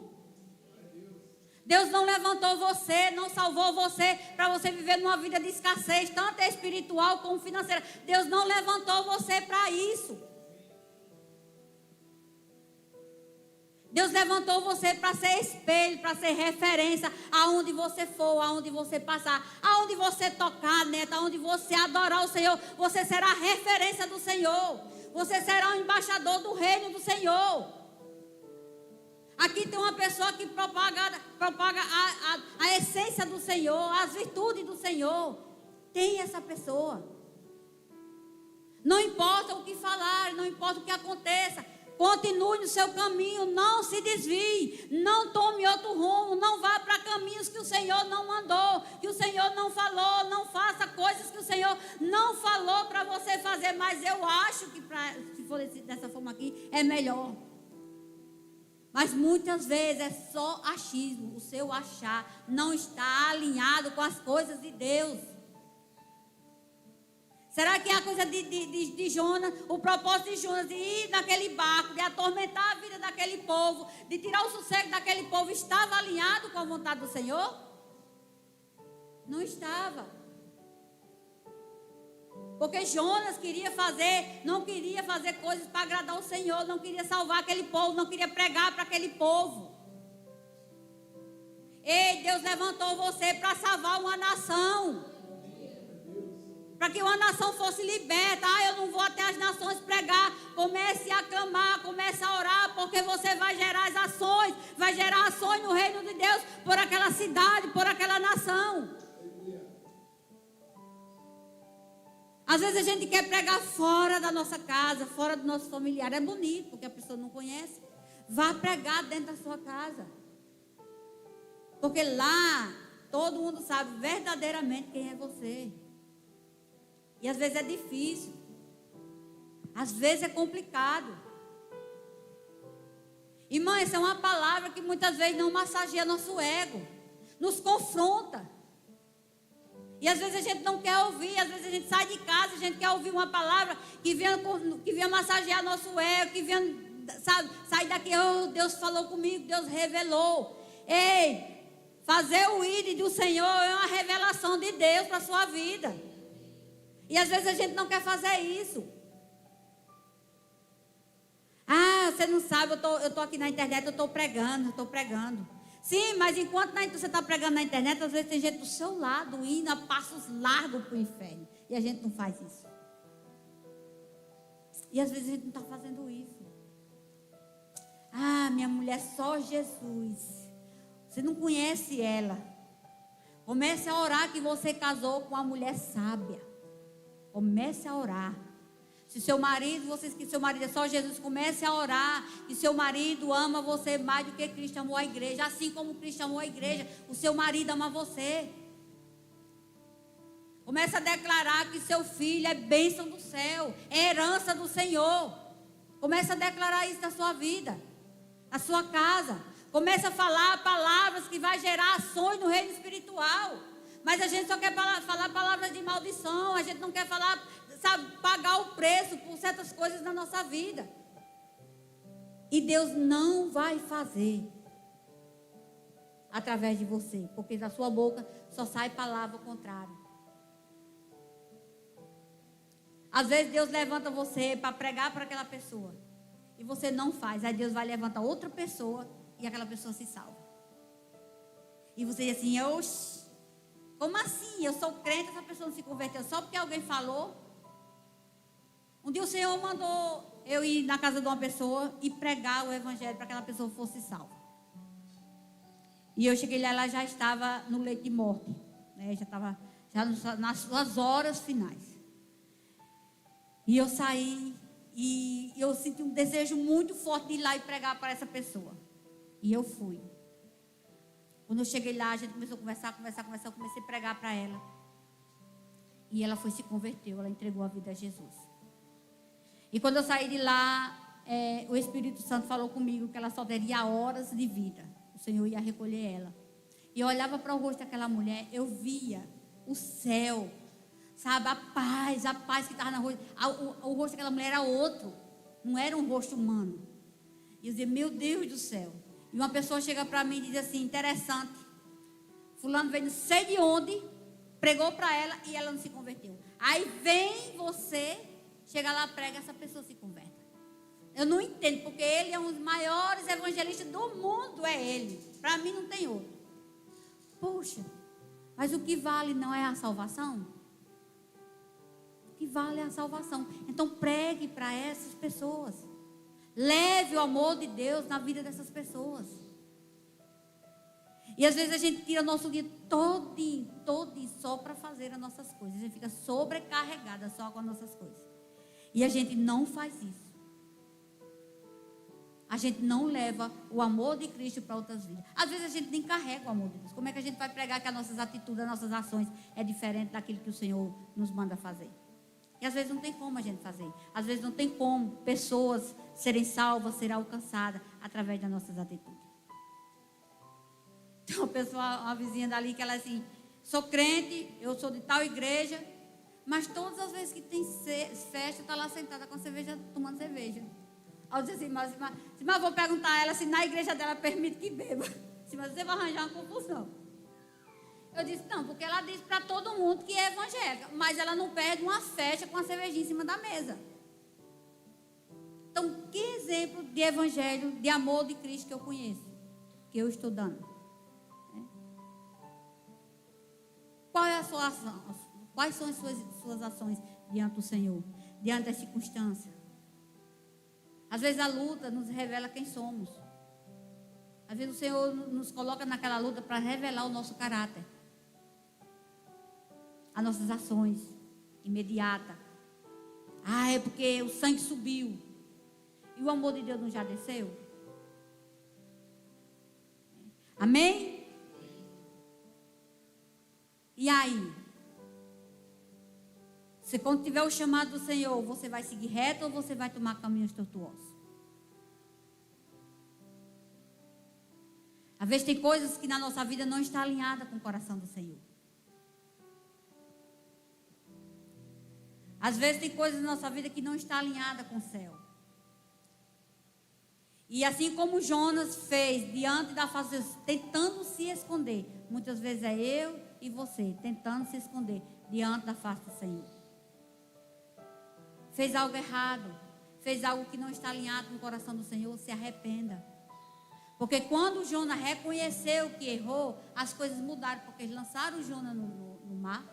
Deus não levantou você, não salvou você para você viver numa vida de escassez, tanto espiritual como financeira. Deus não levantou você para isso. Deus levantou você para ser espelho, para ser referência aonde você for, aonde você passar, aonde você tocar, neta, aonde você adorar o Senhor, você será a referência do Senhor. Você será o embaixador do reino do Senhor. Aqui tem uma pessoa que propaga a essência do Senhor, as virtudes do Senhor. Tem essa pessoa. Não importa o que falar, não importa o que aconteça. Continue no seu caminho, não se desvie, não tome outro rumo, não vá para caminhos que o Senhor não mandou, que o Senhor não falou, não faça coisas que o Senhor não falou para você fazer, mas eu acho que se for dessa forma aqui, é melhor. Mas muitas vezes é só achismo, o seu achar não está alinhado com as coisas de Deus. Será que é a coisa de Jonas, o propósito de Jonas de ir naquele barco, de atormentar a vida daquele povo, de tirar o sossego daquele povo, estava alinhado com a vontade do Senhor? Não estava. Porque Jonas não queria fazer coisas para agradar o Senhor, não queria salvar aquele povo, não queria pregar para aquele povo. Ei, Deus levantou você para salvar uma nação. Para que uma nação fosse liberta. Eu não vou até as nações pregar. Comece a clamar, comece a orar, porque você vai gerar as ações, vai gerar ações no reino de Deus, por aquela cidade, por aquela nação. Às vezes a gente quer pregar fora da nossa casa, fora do nosso familiar. É bonito, porque a pessoa não conhece. Vá pregar dentro da sua casa. Porque lá, todo mundo sabe verdadeiramente quem é você. E às vezes é difícil. Às vezes é complicado. Irmã, essa é uma palavra que muitas vezes não massageia nosso ego. Nos confronta. E às vezes a gente não quer ouvir. Às vezes a gente sai de casa, a gente quer ouvir uma palavra que venha massagear nosso ego. Que venha, sabe, sair daqui, Deus falou comigo, Deus revelou. Ei, fazer o ID do Senhor é uma revelação de Deus para a sua vida. E às vezes a gente não quer fazer isso. Você não sabe, eu estou aqui na internet, eu estou pregando. Sim, mas enquanto você está pregando na internet, às vezes tem gente do seu lado indo a passos largos para o inferno. E a gente não faz isso. E às vezes a gente não está fazendo isso. Minha mulher, só Jesus. Você não conhece ela. Comece a orar que você casou com uma mulher sábia. Comece a orar. Se seu marido é só Jesus, comece a orar. Que seu marido ama você mais do que Cristo amou a igreja. Assim como Cristo amou a igreja, o seu marido ama você. Comece a declarar que seu filho é bênção do céu, é herança do Senhor. Comece a declarar isso na sua vida, na sua casa. Comece a falar palavras que vai gerar ações no reino espiritual. Mas a gente só quer falar palavras de maldição. A gente não quer falar, pagar o preço por certas coisas na nossa vida. E Deus não vai fazer através de você, porque da sua boca só sai palavra contrária. Às vezes Deus levanta você para pregar para aquela pessoa. E você não faz. Aí Deus vai levantar outra pessoa e aquela pessoa se salva. E você diz assim, oxe, como assim? Eu sou crente, essa pessoa não se converteu só porque alguém falou? Um dia o Senhor mandou eu ir na casa de uma pessoa e pregar o evangelho para que aquela pessoa fosse salva. E eu cheguei lá, ela já estava no leito de morte, né? Já estava nas suas horas finais. E eu saí e eu senti um desejo muito forte de ir lá e pregar para essa pessoa. E eu fui. Quando eu cheguei lá, a gente começou a conversar, eu comecei a pregar para ela. E ela se converteu, ela entregou a vida a Jesus. E quando eu saí de lá, o Espírito Santo falou comigo que ela só teria horas de vida. O Senhor ia recolher ela. E eu olhava para o rosto daquela mulher, eu via o céu, sabe, a paz que estava no rosto. O rosto daquela mulher era outro, não era um rosto humano. E eu dizia, meu Deus do céu. E uma pessoa chega para mim e diz assim, interessante, fulano veio não sei de onde, pregou para ela e ela não se converteu. Aí vem você, chega lá, prega, essa pessoa se converte. Eu não entendo, porque ele é um dos maiores evangelistas do mundo, é ele. Para mim não tem outro. Poxa, mas o que vale não é a salvação? O que vale é a salvação. Então pregue para essas pessoas. Leve o amor de Deus na vida dessas pessoas. E às vezes a gente tira nosso dia todinho só para fazer as nossas coisas. A gente fica sobrecarregada só com as nossas coisas. E a gente não faz isso. A gente não leva o amor de Cristo para outras vidas. Às vezes a gente nem carrega o amor de Deus. Como é que a gente vai pregar que as nossas atitudes, as nossas ações é diferente daquilo que o Senhor nos manda fazer? E às vezes não tem como a gente fazer. Às vezes não tem como pessoas serem salvas, serem alcançadas através das nossas atitudes. Tem uma pessoa, uma vizinha dali que ela assim, sou crente, eu sou de tal igreja, mas todas as vezes que tem festa, está lá sentada com cerveja, tomando cerveja. Aí eu disse assim, mas eu vou perguntar a ela se na igreja dela permite que beba. Mas você vai arranjar uma confusão. Eu disse, não, porque ela diz para todo mundo que é evangélica, mas ela não perde uma festa com uma cervejinha em cima da mesa. Então, que exemplo de evangelho, de amor de Cristo que eu conheço, que eu estou dando? Qual é a sua ação? Quais são as suas ações diante do Senhor, diante das circunstâncias? Às vezes a luta nos revela quem somos. Às vezes o Senhor nos coloca naquela luta para revelar o nosso caráter. As nossas ações imediatas. É porque o sangue subiu. E o amor de Deus não já desceu? Amém? E aí? Se quando tiver o chamado do Senhor, você vai seguir reto ou você vai tomar caminhos tortuosos? Às vezes tem coisas que na nossa vida não estão alinhadas com o coração do Senhor. Às vezes tem coisas na nossa vida que não estão alinhadas com o céu. E assim como Jonas fez diante da face de Deus, tentando se esconder. Muitas vezes é eu e você tentando se esconder diante da face do Senhor. Fez algo errado, fez algo que não está alinhado com o coração do Senhor, se arrependa. Porque quando Jonas reconheceu que errou, as coisas mudaram. Porque eles lançaram Jonas no mar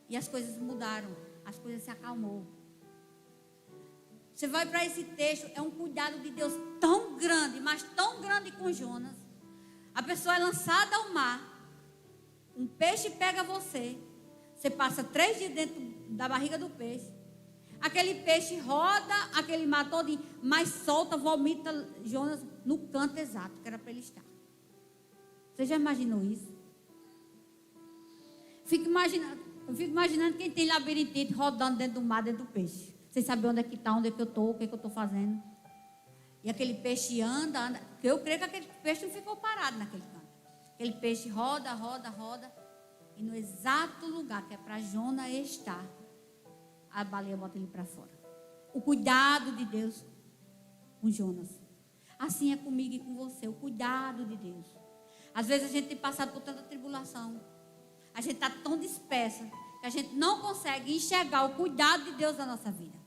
e as coisas mudaram, as coisas se acalmou. Você vai para esse texto, é um cuidado de Deus tão grande, mas tão grande com Jonas. A pessoa é lançada ao mar, um peixe pega você passa 3 dias dentro da barriga do peixe. Aquele peixe roda aquele mar todinho, mas solta, vomita Jonas no canto exato que era para ele estar. Você já imaginou isso? Eu fico imaginando quem tem labirintite rodando dentro do mar, dentro do peixe. Sem saber onde é que está, onde é que eu estou, o que é que eu estou fazendo. E aquele peixe anda. Porque eu creio que aquele peixe não ficou parado naquele canto. Aquele peixe roda. E no exato lugar que é para Jonas estar, a baleia bota ele para fora. O cuidado de Deus com Jonas. Assim é comigo e com você. O cuidado de Deus. Às vezes a gente tem passado por tanta tribulação. A gente está tão dispersa que que a gente não consegue enxergar o cuidado de Deus na nossa vida.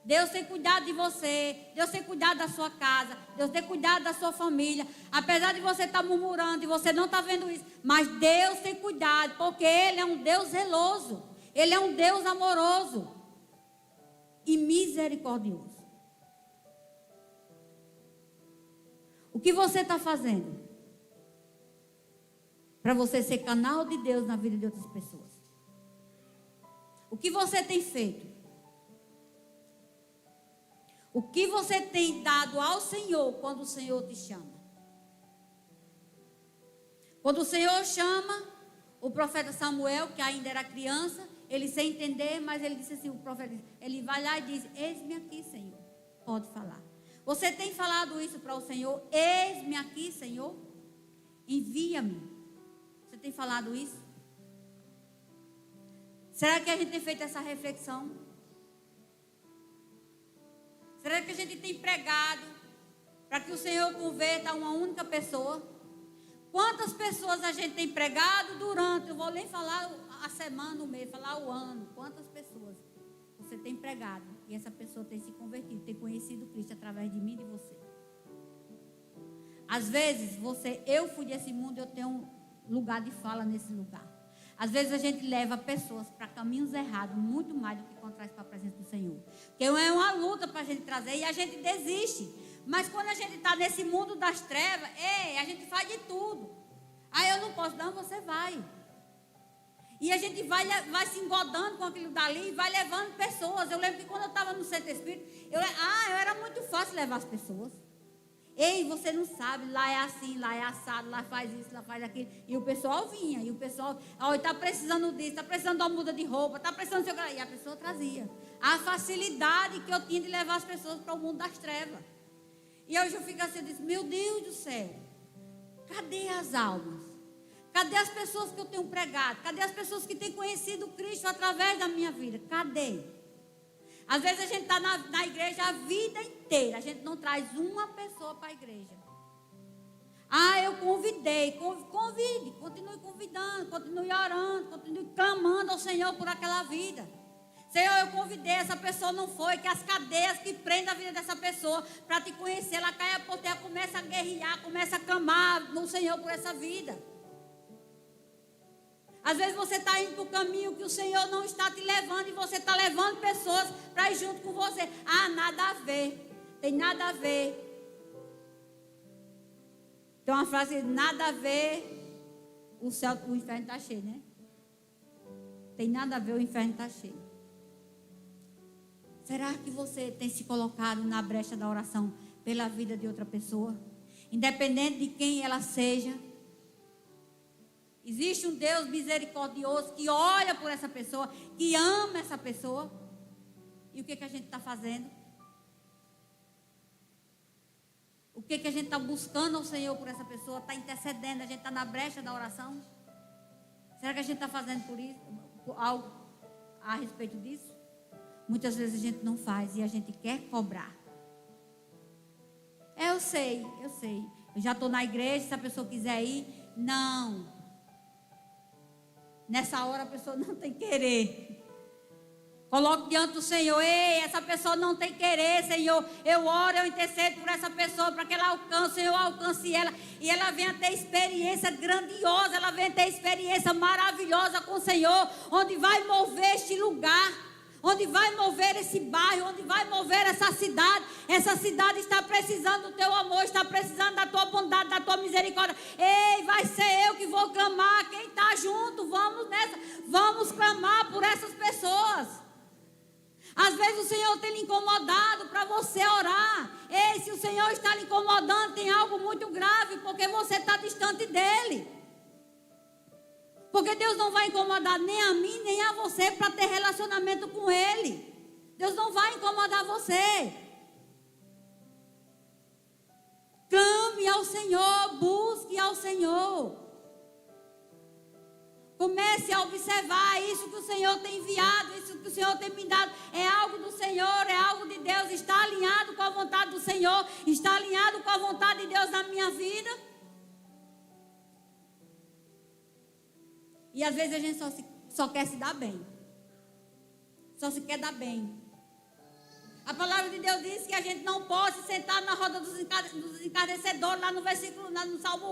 Deus tem cuidado de você, Deus tem cuidado da sua casa, Deus tem cuidado da sua família. Apesar de você estar murmurando e você não está vendo isso, mas Deus tem cuidado, porque Ele é um Deus zeloso, Ele é um Deus amoroso e misericordioso. O que você está fazendo para você ser canal de Deus na vida de outras pessoas? O que você tem feito? O que você tem dado ao Senhor quando o Senhor te chama? Quando o Senhor chama o profeta Samuel, que ainda era criança, ele sem entender, mas ele disse assim, o profeta, ele vai lá e diz, eis-me aqui, Senhor, pode falar. Você tem falado isso para o Senhor? Eis-me aqui, Senhor, envia-me. Você tem falado isso? Será que a gente tem feito essa reflexão? Será que a gente tem pregado para que o Senhor converta uma única pessoa? Quantas pessoas a gente tem pregado durante, eu vou nem falar a semana, o mês, falar o ano. Quantas pessoas você tem pregado e essa pessoa tem se convertido, tem conhecido Cristo através de mim e de você? Às vezes, eu fui desse mundo, eu tenho um lugar de fala nesse lugar. Às vezes a gente leva pessoas para caminhos errados, muito mais do que quando traz para a presença do Senhor. Porque é uma luta para a gente trazer e a gente desiste. Mas quando a gente está nesse mundo das trevas, a gente faz de tudo. Eu não posso, não, você vai. E a gente vai se engodando com aquilo dali e vai levando pessoas. Eu lembro que quando eu estava no centro espírita, eu era muito fácil levar as pessoas. Ei, você não sabe, lá é assim, lá é assado, lá faz isso, lá faz aquilo. E o pessoal vinha, e o pessoal, está precisando disso, está precisando de uma muda de roupa, está precisando de... E a pessoa trazia. A facilidade que eu tinha de levar as pessoas para o mundo das trevas. E hoje eu fico assim, eu disse, meu Deus do céu, cadê as almas? Cadê as pessoas que eu tenho pregado? Cadê as pessoas que têm conhecido Cristo através da minha vida? Cadê? Às vezes a gente está na igreja a vida inteira. A gente não traz uma pessoa para a igreja. Eu convidei. Convide. Continue convidando. Continue orando. Continue clamando ao Senhor por aquela vida. Senhor, eu convidei. Essa pessoa não foi. Que as cadeias que prendem a vida dessa pessoa para te conhecer, ela cai a porteira, começa a guerrear, começa a clamar no Senhor por essa vida. Às vezes você está indo para o caminho que o Senhor não está te levando e você está levando pessoas para ir junto com você. Nada a ver. Tem nada a ver. Tem uma frase, nada a ver, o inferno está cheio, né? Tem nada a ver, o inferno está cheio. Será que você tem se colocado na brecha da oração pela vida de outra pessoa? Independente de quem ela seja. Existe um Deus misericordioso que olha por essa pessoa, que ama essa pessoa. E o que a gente está fazendo? O que a gente está buscando ao Senhor por essa pessoa? Está intercedendo, a gente está na brecha da oração? Será que a gente está fazendo por isso, algo a respeito disso? Muitas vezes a gente não faz e a gente quer cobrar. Eu sei. Eu já estou na igreja, se a pessoa quiser ir, não. Nessa hora a pessoa não tem querer. Coloque diante do Senhor. Essa pessoa não tem querer, Senhor. Eu oro, eu intercedo por essa pessoa para que ela alcance, Senhor, alcance ela. E ela venha ter experiência grandiosa, ela venha ter experiência maravilhosa com o Senhor, onde vai mover este lugar, onde vai mover esse bairro, onde vai mover essa cidade. Essa cidade está precisando do teu amor, está precisando da tua bondade, da tua misericórdia. Vai ser eu que vou clamar. Quem está junto, vamos nessa. Vamos clamar por essas pessoas. Às vezes o Senhor tem lhe incomodado para você orar. Se o Senhor está lhe incomodando, tem algo muito grave, porque você está distante dele. Porque Deus não vai incomodar nem a mim, nem a você para ter relacionamento com Ele. Deus não vai incomodar você. Clame ao Senhor, busque ao Senhor. Comece a observar isso que o Senhor tem enviado, isso que o Senhor tem me dado. É algo do Senhor, é algo de Deus. Está alinhado com a vontade do Senhor, está alinhado com a vontade de Deus na minha vida. E às vezes a gente só quer se dar bem. Só se quer dar bem. A palavra de Deus diz que a gente não pode se sentar na roda dos encarnecedores, lá no versículo, lá no Salmo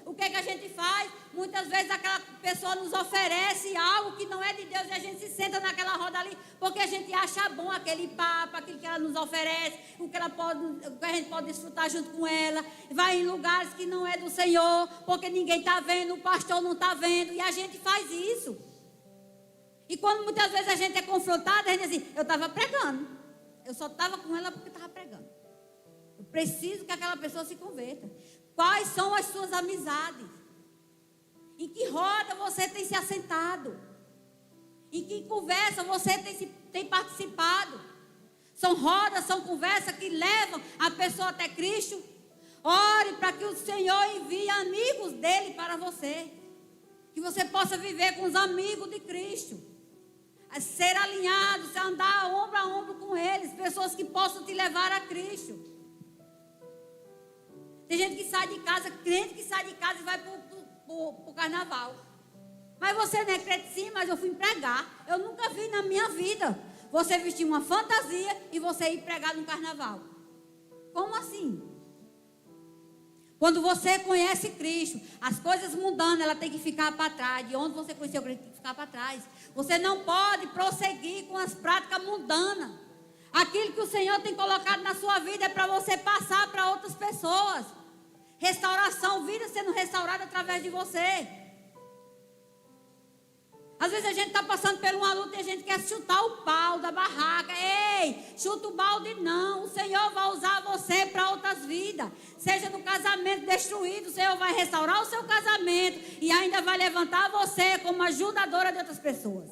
1. O que é que a gente faz? Muitas vezes aquela pessoa nos oferece algo que não é de Deus e a gente se senta naquela roda ali porque a gente acha bom aquele papo, aquilo que ela nos oferece, o que a gente pode desfrutar junto com ela. Vai em lugares que não é do Senhor, porque ninguém está vendo, o pastor não está vendo, e a gente faz isso. E quando muitas vezes a gente é confrontada, a gente diz assim, eu estava pregando. Eu só estava com ela porque estava pregando. Eu preciso que aquela pessoa se converta. Quais são as suas amizades? Em que roda você tem se assentado? Em que conversa você tem participado? São rodas, são conversas que levam a pessoa até Cristo. Ore para que o Senhor envie amigos dele para você. Que você possa viver com os amigos de Cristo. A ser alinhado, a andar ombro a ombro com eles, pessoas que possam te levar a Cristo. Tem gente que sai de casa, crente que sai de casa e vai para o carnaval. Mas você não é crente sim, mas eu fui pregar. Eu nunca vi na minha vida você vestir uma fantasia e você ir pregar no carnaval. Como assim? Quando você conhece Cristo, as coisas mundanas, ela tem que ficar para trás. De onde você conheceu Cristo, tem que ficar para trás. Você não pode prosseguir com as práticas mundanas. Aquilo que o Senhor tem colocado na sua vida é para você passar para outras pessoas. Restauração, vida sendo restaurada através de você. Às vezes a gente está passando por uma luta e a gente quer chutar o pau da barraca. Ei, chuta o balde não. O Senhor vai usar você para outras vidas. Seja no casamento destruído, o Senhor vai restaurar o seu casamento e ainda vai levantar você como ajudadora de outras pessoas.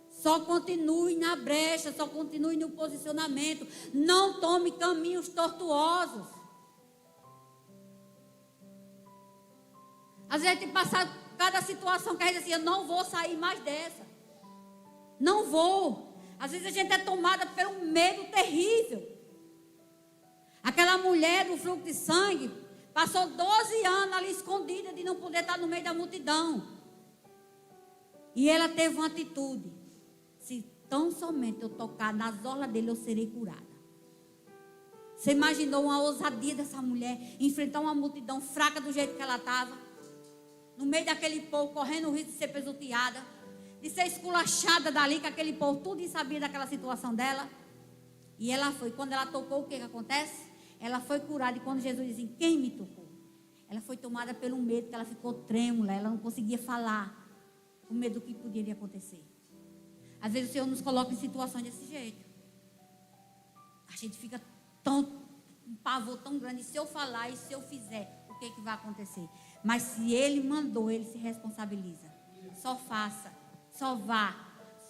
Só continue na brecha, só continue no posicionamento. Não tome caminhos tortuosos. Às vezes a gente passa cada situação que a gente diz assim, eu não vou sair mais dessa. Não vou. Às vezes a gente é tomada por um medo terrível. Aquela mulher do fluxo de sangue passou 12 anos ali escondida de não poder estar no meio da multidão. E ela teve uma atitude. Se tão somente eu tocar nas orlas dele, eu serei curada. Você imaginou uma ousadia dessa mulher enfrentar uma multidão fraca do jeito que ela estava? No meio daquele povo, correndo o risco de ser pisoteada, de ser esculachada dali, que aquele povo tudo sabia daquela situação dela. E ela foi, quando ela tocou, o que acontece? Ela foi curada, e quando Jesus disse, quem me tocou? Ela foi tomada pelo medo, que ela ficou trêmula, ela não conseguia falar, com medo do que poderia acontecer. Às vezes o Senhor nos coloca em situações desse jeito. A gente fica um pavor tão grande, se eu falar e se eu fizer, o que vai acontecer? Mas se Ele mandou, Ele se responsabiliza. Só faça, só vá,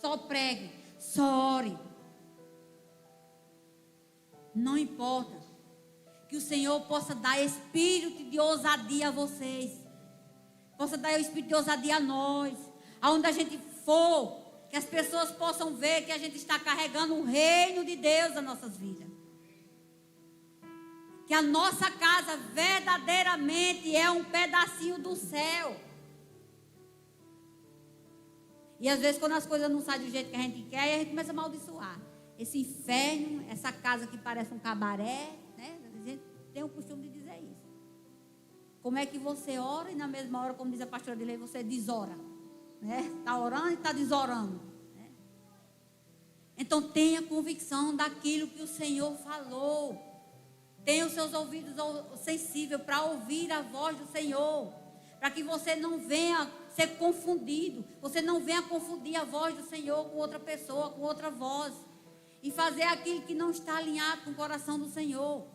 só pregue, só ore. Não importa. Que o Senhor possa dar espírito de ousadia a vocês. Possa dar espírito de ousadia a nós. Aonde a gente for, que as pessoas possam ver que a gente está carregando o reino de Deus nas nossas vidas. Que a nossa casa verdadeiramente é um pedacinho do céu. E às vezes quando as coisas não saem do jeito que a gente quer, a gente começa a amaldiçoar. Esse inferno, essa casa que parece um cabaré, né? A gente tem o costume de dizer isso. Como é que você ora e na mesma hora, como diz a pastora de lei, você desora? Está orando e está desorando. Né? Então tenha convicção daquilo que o Senhor falou. Tenha os seus ouvidos sensíveis para ouvir a voz do Senhor. Para que você não venha ser confundido. Você não venha confundir a voz do Senhor com outra pessoa, com outra voz. E fazer aquilo que não está alinhado com o coração do Senhor.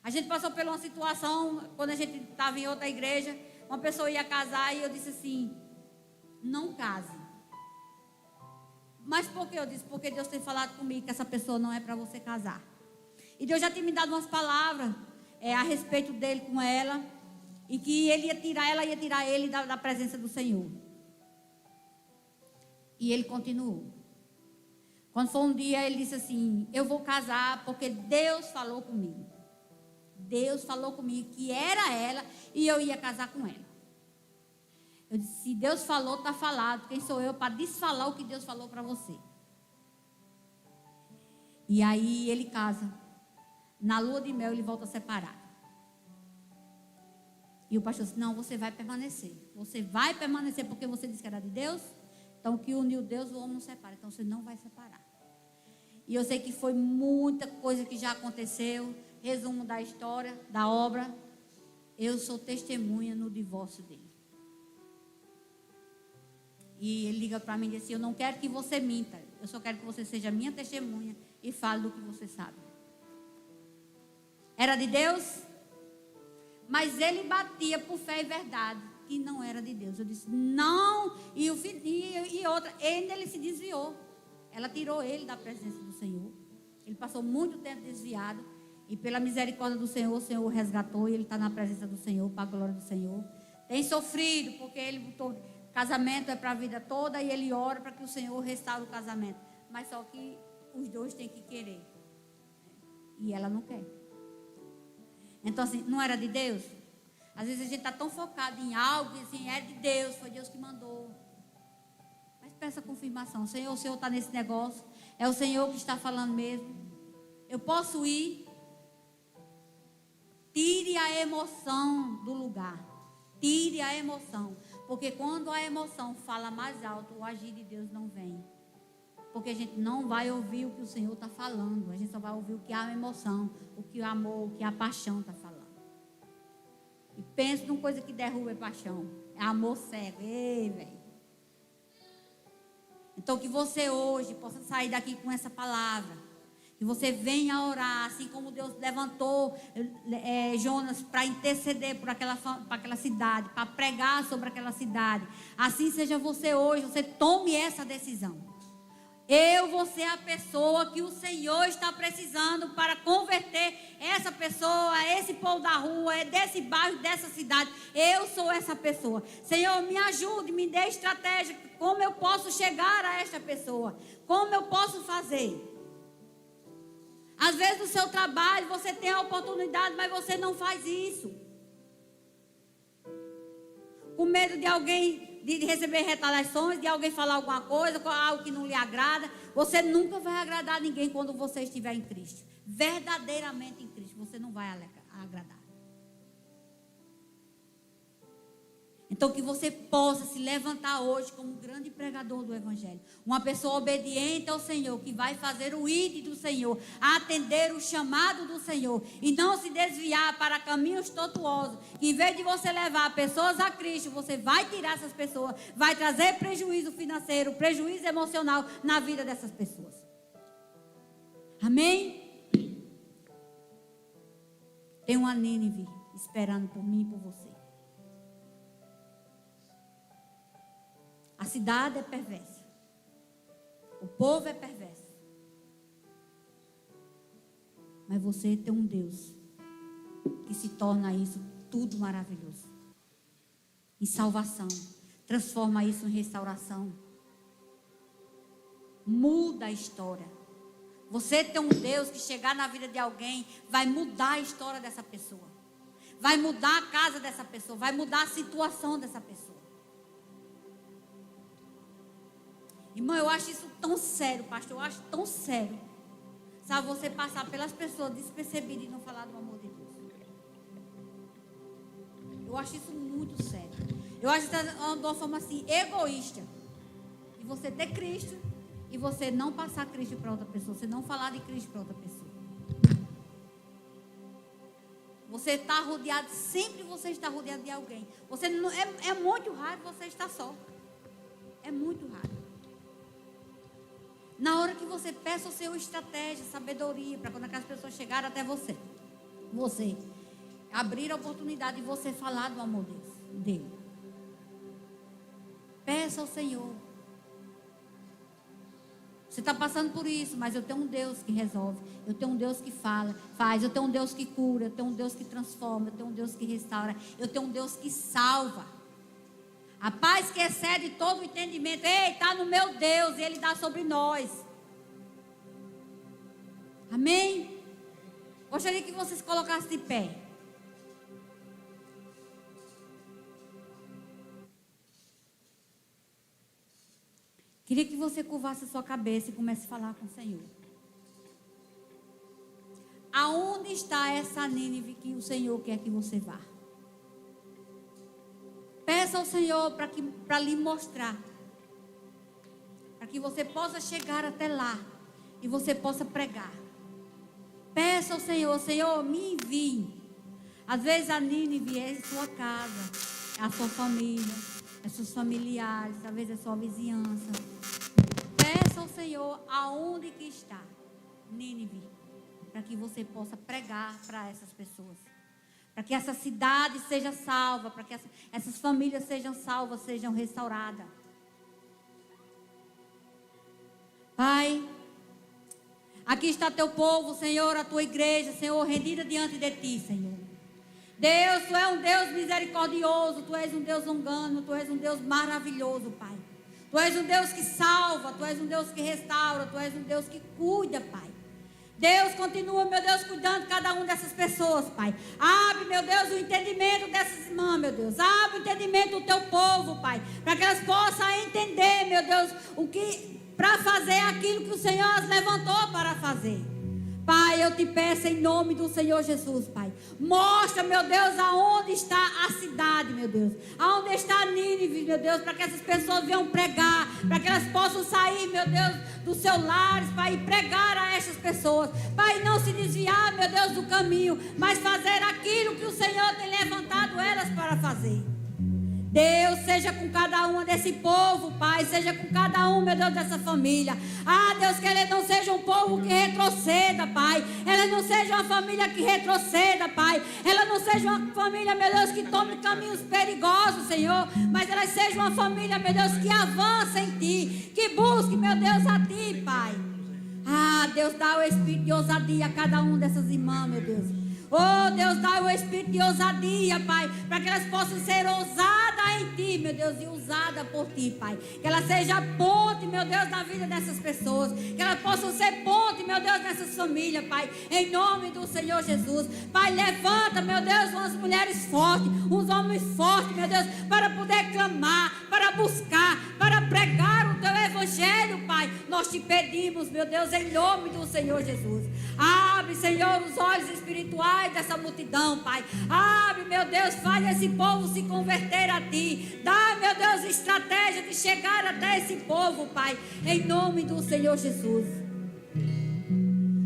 A gente passou por uma situação, quando a gente estava em outra igreja, uma pessoa ia casar e eu disse assim, não case. Mas por que eu disse? Porque Deus tem falado comigo que essa pessoa não é para você casar. E Deus já tinha me dado umas palavras a respeito dele com ela. E que ela ia tirar ele da presença do Senhor. E ele continuou. Quando foi um dia, ele disse assim, eu vou casar porque Deus falou comigo. Deus falou comigo que era ela e eu ia casar com ela. Eu disse, se Deus falou, está falado. Quem sou eu para desfalar o que Deus falou para você? E aí ele casa. Na lua de mel ele volta separado. E o pastor disse, não, você vai permanecer. Você vai permanecer porque você disse que era de Deus. Então o que uniu Deus, o homem não separa. Então você não vai separar. E eu sei que foi muita coisa que já aconteceu. Resumo da história, da obra. Eu sou testemunha no divórcio dele. E ele liga para mim e diz assim, eu não quero que você minta. Eu só quero que você seja minha testemunha e fale do que você sabe. Era de Deus? Mas ele batia por fé e verdade que não era de Deus. Eu disse, não. E outra, ele se desviou. Ela tirou ele da presença do Senhor. Ele passou muito tempo desviado. E pela misericórdia do Senhor, o Senhor resgatou. E ele está na presença do Senhor, para a glória do Senhor. Tem sofrido, porque ele botou... Casamento é para a vida toda. E ele ora para que o Senhor restaure o casamento. Mas só que os dois têm que querer. E ela não quer. Então assim, não era de Deus? Às vezes a gente está tão focado em algo, assim, é de Deus, foi Deus que mandou. Mas peça confirmação. Senhor, o Senhor está nesse negócio. É o Senhor que está falando mesmo. Eu posso ir? Tire a emoção do lugar. Tire a emoção. Porque quando a emoção fala mais alto, o agir de Deus não vem. Porque a gente não vai ouvir o que o Senhor está falando. A gente só vai ouvir o que a emoção, o que o amor, o que a paixão está falando. E pense numa coisa que derruba a paixão. É amor cego. Ei, velho. Então que você hoje possa sair daqui com essa palavra. Que você venha orar, assim como Deus levantou Jonas para interceder por aquela cidade, para pregar sobre aquela cidade. Assim seja você hoje, você tome essa decisão. Eu vou ser a pessoa que o Senhor está precisando para converter essa pessoa, esse povo da rua, desse bairro, dessa cidade. Eu sou essa pessoa. Senhor, me ajude, me dê estratégia. Como eu posso chegar a esta pessoa? Como eu posso fazer? Às vezes no seu trabalho você tem a oportunidade, mas você não faz isso. Com medo de alguém, de receber retaliações, de alguém falar alguma coisa, algo que não lhe agrada. Você nunca vai agradar ninguém quando você estiver em Cristo. Verdadeiramente em Cristo, você não vai agradar. Então que você possa se levantar hoje como um grande pregador do Evangelho. Uma pessoa obediente ao Senhor, que vai fazer o ID do Senhor, atender o chamado do Senhor e não se desviar para caminhos tortuosos. Que em vez de você levar pessoas a Cristo, você vai tirar essas pessoas, vai trazer prejuízo financeiro, prejuízo emocional na vida dessas pessoas. Amém? Tem uma Nínive esperando por mim e por você. A cidade é perversa. O povo é perverso. Mas você tem um Deus que se torna isso tudo maravilhoso. Em salvação. Transforma isso em restauração. Muda a história. Você tem um Deus que chegar na vida de alguém, vai mudar a história dessa pessoa. Vai mudar a casa dessa pessoa. Vai mudar a situação dessa pessoa. Irmão, eu acho isso tão sério, pastor. Eu acho tão sério. Sabe, você passar pelas pessoas despercebidas e não falar do amor de Deus. Eu acho isso muito sério. Eu acho isso de uma forma assim, egoísta. E você ter Cristo e você não passar Cristo para outra pessoa. Você não falar de Cristo para outra pessoa. Você está rodeado, sempre você está rodeado de alguém. Você não, é muito raro você estar só. É muito raro. Na hora que você peça o seu estratégia, sabedoria, para quando aquelas pessoas chegarem até você abrir a oportunidade de você falar do amor dele. Peça ao Senhor. Você está passando por isso, mas eu tenho um Deus que resolve. Eu tenho um Deus que faz. Eu tenho um Deus que cura. Eu tenho um Deus que transforma. Eu tenho um Deus que restaura. Eu tenho um Deus que salva. A paz que excede todo o entendimento. Ei, está no meu Deus e Ele dá sobre nós. Amém? Gostaria que vocês colocassem de pé. Queria que você curvasse a sua cabeça e comece a falar com o Senhor. Aonde está essa Nínive que o Senhor quer que você vá? Peça ao Senhor para lhe mostrar. Para que você possa chegar até lá. E você possa pregar. Peça ao Senhor, Senhor, me envie. Às vezes a Nínive é a sua casa, é a sua família, é seus familiares, às vezes é a sua vizinhança. Peça ao Senhor aonde que está Nínive, para que você possa pregar para essas pessoas. Para que essa cidade seja salva, para que essas famílias sejam salvas, sejam restauradas. Pai, aqui está teu povo, Senhor, a tua igreja, Senhor, rendida diante de ti, Senhor. Deus, tu és um Deus misericordioso, tu és um Deus longano, tu és um Deus maravilhoso, Pai. Tu és um Deus que salva, tu és um Deus que restaura, tu és um Deus que cuida, Pai. Deus, continua, meu Deus, cuidando de cada uma dessas pessoas, Pai. Abre, meu Deus, o entendimento dessas irmãs, meu Deus. Abre o entendimento do teu povo, Pai. Para que elas possam entender, meu Deus, para fazer aquilo que o Senhor as levantou para fazer. Pai, eu te peço em nome do Senhor Jesus, Pai. Mostra, meu Deus, aonde está a cidade, meu Deus. Aonde está a Nínive, meu Deus, para que essas pessoas venham pregar. Para que elas possam sair, meu Deus, dos seus lares, Pai, e pregar a essas pessoas. Pai, não se desviar, meu Deus, do caminho, mas fazer aquilo que o Senhor tem levantado elas para fazer. Deus, seja com cada uma desse povo, Pai. Seja com cada um, meu Deus, dessa família. Ah, Deus, que eles não sejam um povo que retroceda, Pai. Elas não sejam uma família que retroceda, Pai. Elas não sejam uma família, meu Deus, que tome caminhos perigosos, Senhor. Mas elas sejam uma família, meu Deus, que avança em Ti. Que busque, meu Deus, a Ti, Pai. Ah, Deus, dá o espírito de ousadia a cada um dessas irmãs, meu Deus. Oh, Deus, dá o espírito de ousadia, Pai, para que elas possam ser ousadas em Ti, meu Deus, e usadas por Ti, Pai. Que ela seja ponte, meu Deus, na vida dessas pessoas. Que elas possam ser ponte, meu Deus, nessas famílias, Pai. Em nome do Senhor Jesus. Pai, levanta, meu Deus, umas mulheres fortes, uns homens fortes, meu Deus, para poder clamar, para buscar, para pregar o Teu Evangelho, Pai. Nós te pedimos, meu Deus, em nome do Senhor Jesus. Abre, Senhor, os olhos espirituais dessa multidão, Pai. Abre, meu Deus, faz esse povo se converter a Ti. Dá, meu Deus, estratégia de chegar até esse povo, Pai. Em nome do Senhor Jesus.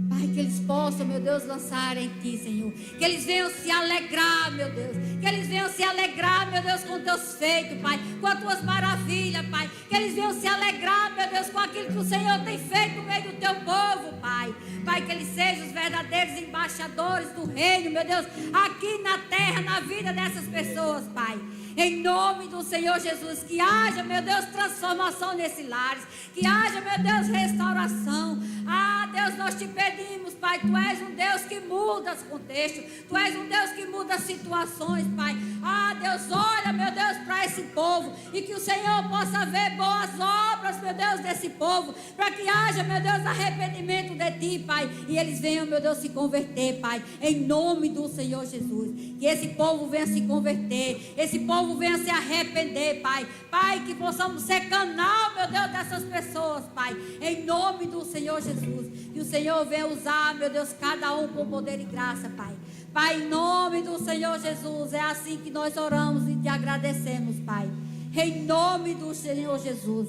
Pai, que eles possam, meu Deus, lançar em Ti, Senhor. Que eles venham se alegrar, meu Deus. Que eles venham se alegrar, meu Deus, com Teus feitos, Pai. Com as Tuas maravilhas, Pai. Que eles venham se alegrar, meu Deus, com aquilo que o Senhor tem feito no meio do Teu povo, Pai. Pai, que eles sejam os verdadeiros embaixadores do reino, meu Deus, aqui na terra, na vida dessas pessoas, Pai. Em nome do Senhor Jesus, que haja, meu Deus, transformação nesses lares, que haja, meu Deus, restauração. Ah, Deus, nós te pedimos, Pai, Tu és um Deus que muda os contextos, Tu és um Deus que muda as situações, Pai. Ah, Deus, olha, meu Deus, para esse povo, e que o Senhor possa ver boas obras, meu Deus, desse povo, para que haja, meu Deus, arrependimento de Ti, Pai, e eles venham, meu Deus, se converter, Pai, em nome do Senhor Jesus. Que esse povo venha se converter, esse povo venha se arrepender, Pai. Pai, que possamos ser canal, meu Deus, dessas pessoas, Pai, em nome do Senhor Jesus. Que o Senhor venha usar, meu Deus, cada um com poder e graça, Pai. Pai, em nome do Senhor Jesus, é assim que nós oramos e te agradecemos, Pai. Em nome do Senhor Jesus. Amém.